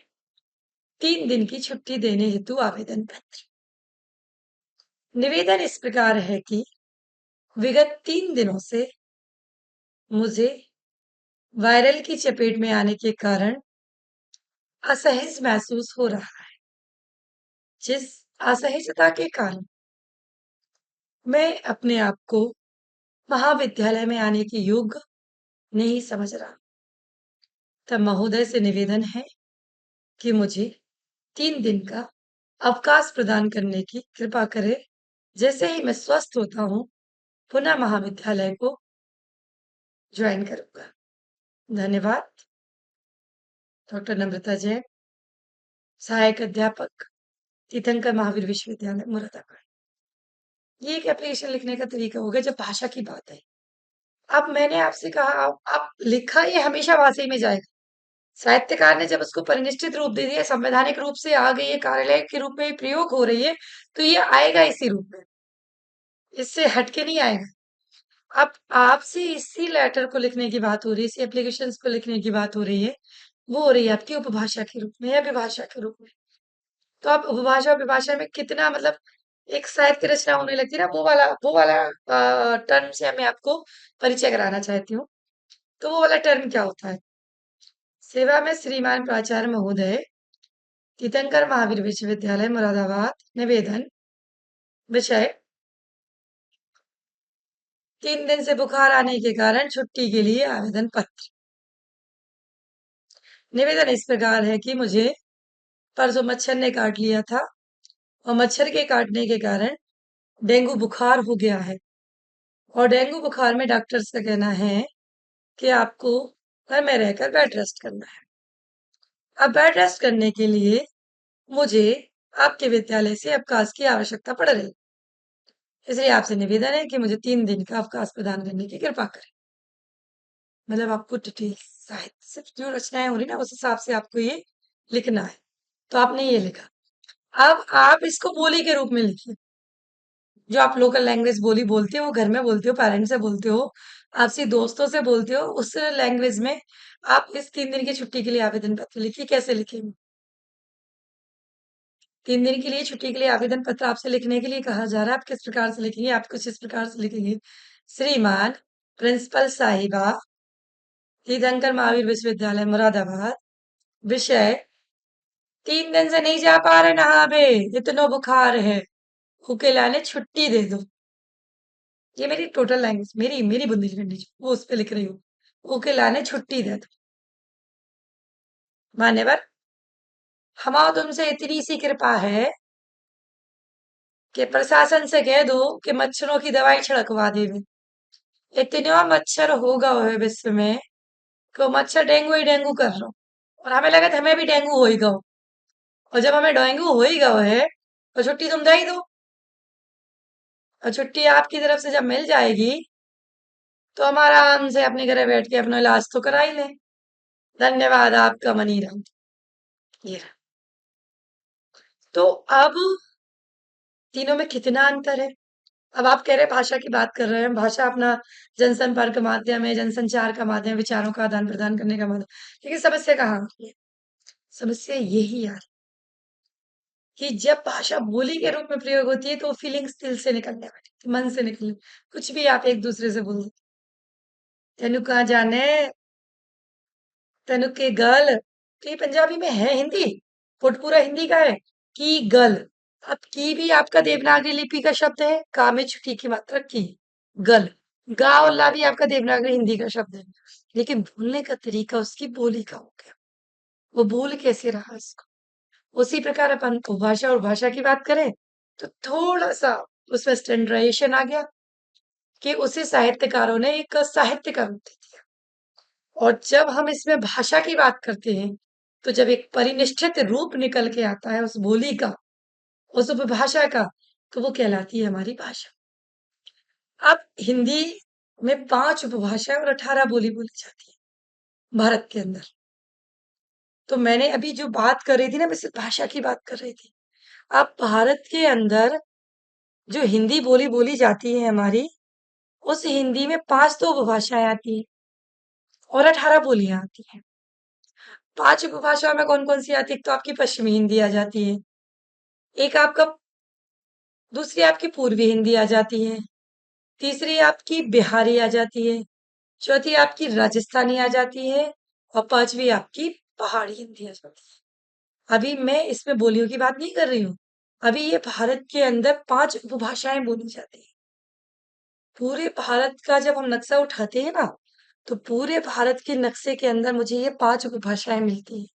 3 दिन की छुट्टी देने हेतु आवेदन पत्र। निवेदन इस प्रकार है कि विगत 3 दिनों से मुझे वायरल की चपेट में आने के कारण असहज महसूस हो रहा है, जिस असहजता के कारण मैं अपने आप को महाविद्यालय में आने के योग्य नहीं समझ रहा। तब महोदय से निवेदन है कि मुझे 3 दिन का अवकाश प्रदान करने की कृपा करें। जैसे ही मैं स्वस्थ होता हूँ, पुनः महाविद्यालय को ज्वाइन करूंगा। धन्यवाद। डॉक्टर नम्रता जैन, सहायक अध्यापक, तीर्थंकर महावीर विश्वविद्यालय मुरादाबाद। ये एक एप्लीकेशन लिखने का तरीका हो गया जब भाषा की बात है। अब मैंने आपसे कहा, आप लिखा ये हमेशा भाषा में जाएगा। साहित्यकार ने जब उसको परिनिष्ठित रूप दे दिया, संवैधानिक रूप से आ गई है, कार्यालय के रूप में प्रयोग हो रही है, तो ये आएगा इसी रूप में, इससे हटके नहीं आएगा। अब आपसे इसी लेटर को लिखने की बात हो रही है, इसी एप्लीकेशन को लिखने की बात हो रही है, वो हो रही है आपकी उपभाषा के रूप में या विभाषा के रूप में। तो आप उपभाषा विभाषा में कितना मतलब एक साहित्य रचना होने लगती है ना, वो वाला टर्म से मैं आपको परिचय कराना चाहती हूँ। तो वो वाला टर्म क्या होता है। सेवा में श्रीमान प्राचार्य महोदय, तीर्थंकर महावीर विश्वविद्यालय मुरादाबाद, निवेदन, विषय 3 दिन से बुखार आने के कारण छुट्टी के लिए आवेदन पत्र। निवेदन इस प्रकार है कि मुझे परसों मच्छर ने काट लिया था, और मच्छर के काटने के कारण डेंगू बुखार हो गया है, और डेंगू बुखार में डॉक्टर्स का कहना है कि आपको घर में रहकर बेड रेस्ट करना है। अब बेड रेस्ट करने के लिए मुझे आपके विद्यालय से अवकाश की आवश्यकता पड़ रही, इसलिए आपसे निवेदन है कि मुझे 3 दिन का अवकाश प्रदान करने की कृपा करें। मतलब आपको डिटेल साहित्य सिर्फ जो रचनाएं हो रही ना, उस हिसाब से आपको ये लिखना है। तो आपने ये लिखा। अब आप इसको बोली के रूप में लिखिए, जो आप लोकल लैंग्वेज बोली बोलते हो, घर में बोलते हो, पेरेंट्स से बोलते हो, आपसी दोस्तों से बोलते हो, उस लैंग्वेज में आप इस 3 दिन की छुट्टी के लिए आवेदन पत्र लिखिए। कैसे लिखेंगे। 3 दिन के लिए छुट्टी के लिए आवेदन पत्र आपसे लिखने के लिए कहा जा रहा है। आप किस प्रकार से लिखेंगे, आप कुछ इस प्रकार से लिखेंगे। श्रीमान प्रिंसिपल साहिबा, तीर्थंकर महावीर विश्वविद्यालय मुरादाबाद, विषय 3 दिन से नहीं जा पा रहे नहावे, इतना बुखार है, उके लाने छुट्टी दे दो। ये मेरी टोटल लैंग्वेज, मेरी मेरी बुंदेलखंडी वो उस पे लिख रही हूँ। ओके लाने छुट्टी दे दो। मान्यवर, हमारा तुमसे इतनी सी कृपा है कि प्रशासन से कह दो कि मच्छरों की दवाई छिड़कवा देवे। इतना मच्छर होगा है विश्व में कि मच्छर डेंगू ही डेंगू कर रहा। और हमें लगा था हमें भी डेंगू हो ही गो। और जब हमें डेंगू हो ही गो है तो छुट्टी तुम दे ही दो। और छुट्टी आपकी तरफ से जब मिल जाएगी तो हम आराम से अपने घर बैठ के अपना इलाज तो करा ही लें। धन्यवाद आपका मनीराम। ये रहा। तो अब तीनों में कितना अंतर है। अब आप कह रहे हैं भाषा की बात कर रहे हैं, भाषा अपना जनसंपर्क का माध्यम है, जनसंचार का माध्यम है, विचारों का आदान प्रदान करने का माध्यम। लेकिन समस्या कहाँ आती है? समस्या यही यार कि जब भाषा बोली के रूप में प्रयोग होती है तो फीलिंग्स दिल से निकलने वाली, मन से निकलने, कुछ भी आप एक दूसरे से बोल दो। तेनू कहाँ जाने, तेनू के गल, तो ये पंजाबी में है हिंदी, कोटपूरा हिंदी का है। की गल, अब की भी आपका देवनागरी लिपि का शब्द है, का में छुट्टी की मात्रा की। गल, गा और ला भी आपका देवनागरी हिंदी का शब्द है, लेकिन बोलने का तरीका उसकी बोली का हो गया। वो बोल कैसे रहा इसको। उसी प्रकार अपन उपभाषा और भाषा की बात करें तो थोड़ा सा उसमें स्टैंडर्डाइजेशन आ गया कि उसे साहित्यकारों ने एक साहित्य का रूप दे दिया। और जब हम इसमें भाषा की बात करते हैं तो जब एक परिनिष्ठित रूप निकल के आता है उस बोली का, उस उपभाषा का, तो वो कहलाती है हमारी भाषा। अब हिंदी में 5 उपभाषा और 18 बोली बोली जाती है भारत के अंदर। तो मैंने अभी जो बात कर रही थी ना, मैं सिर्फ भाषा की बात कर रही थी। अब भारत के अंदर जो हिंदी बोली बोली जाती है हमारी, उस हिंदी में 5 तो उपभाषाएं आती हैं और 18 बोलियां आती हैं। 5 उपभाषाओं में कौन कौन सी आती है? एक तो आपकी पश्चिमी हिंदी आ जाती है, एक आपका दूसरी आपकी पूर्वी हिंदी आ जाती है, तीसरी आपकी बिहारी आ जाती है, चौथी आपकी राजस्थानी आ जाती है और पांचवी आपकी पहाड़ी हिंदी आ जाती है। अभी मैं इसमें बोलियों की बात नहीं कर रही हूँ। अभी ये भारत के अंदर 5 उपभाषाएं बोली जाती है। पूरे भारत का जब हम नक्शा उठाते हैं ना, तो पूरे भारत के नक्शे के अंदर मुझे ये 5 उपभाषाएं मिलती हैं।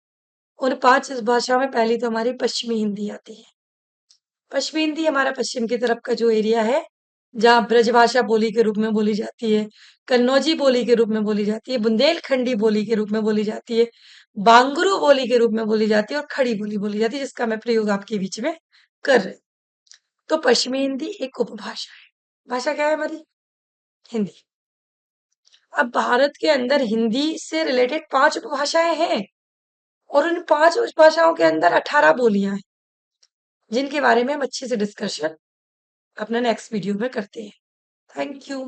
उन 5 भाषाओं में पहली तो हमारी पश्चिमी हिंदी आती है। पश्चिमी हिंदी हमारा पश्चिम की तरफ का जो एरिया है, जहाँ ब्रजभाषा बोली के रूप में बोली जाती है, कन्नौजी बोली के रूप में बोली जाती है, बुंदेलखंडी बोली के रूप में बोली जाती है, बांगरू बोली के रूप में बोली जाती है और खड़ी बोली बोली जाती है, जिसका मैं प्रयोग आपके बीच में कर रही हूँ। तो पश्चिमी हिंदी एक उपभाषा है। भाषा क्या है हमारी? हिंदी। अब भारत के अंदर हिंदी से रिलेटेड 5 उपभाषाएं हैं और उन 5 उपभाषाओं के अंदर 18 बोलियां हैं, जिनके बारे में हम अच्छे से डिस्कशन अपने नेक्स्ट वीडियो में करते हैं। Thank you.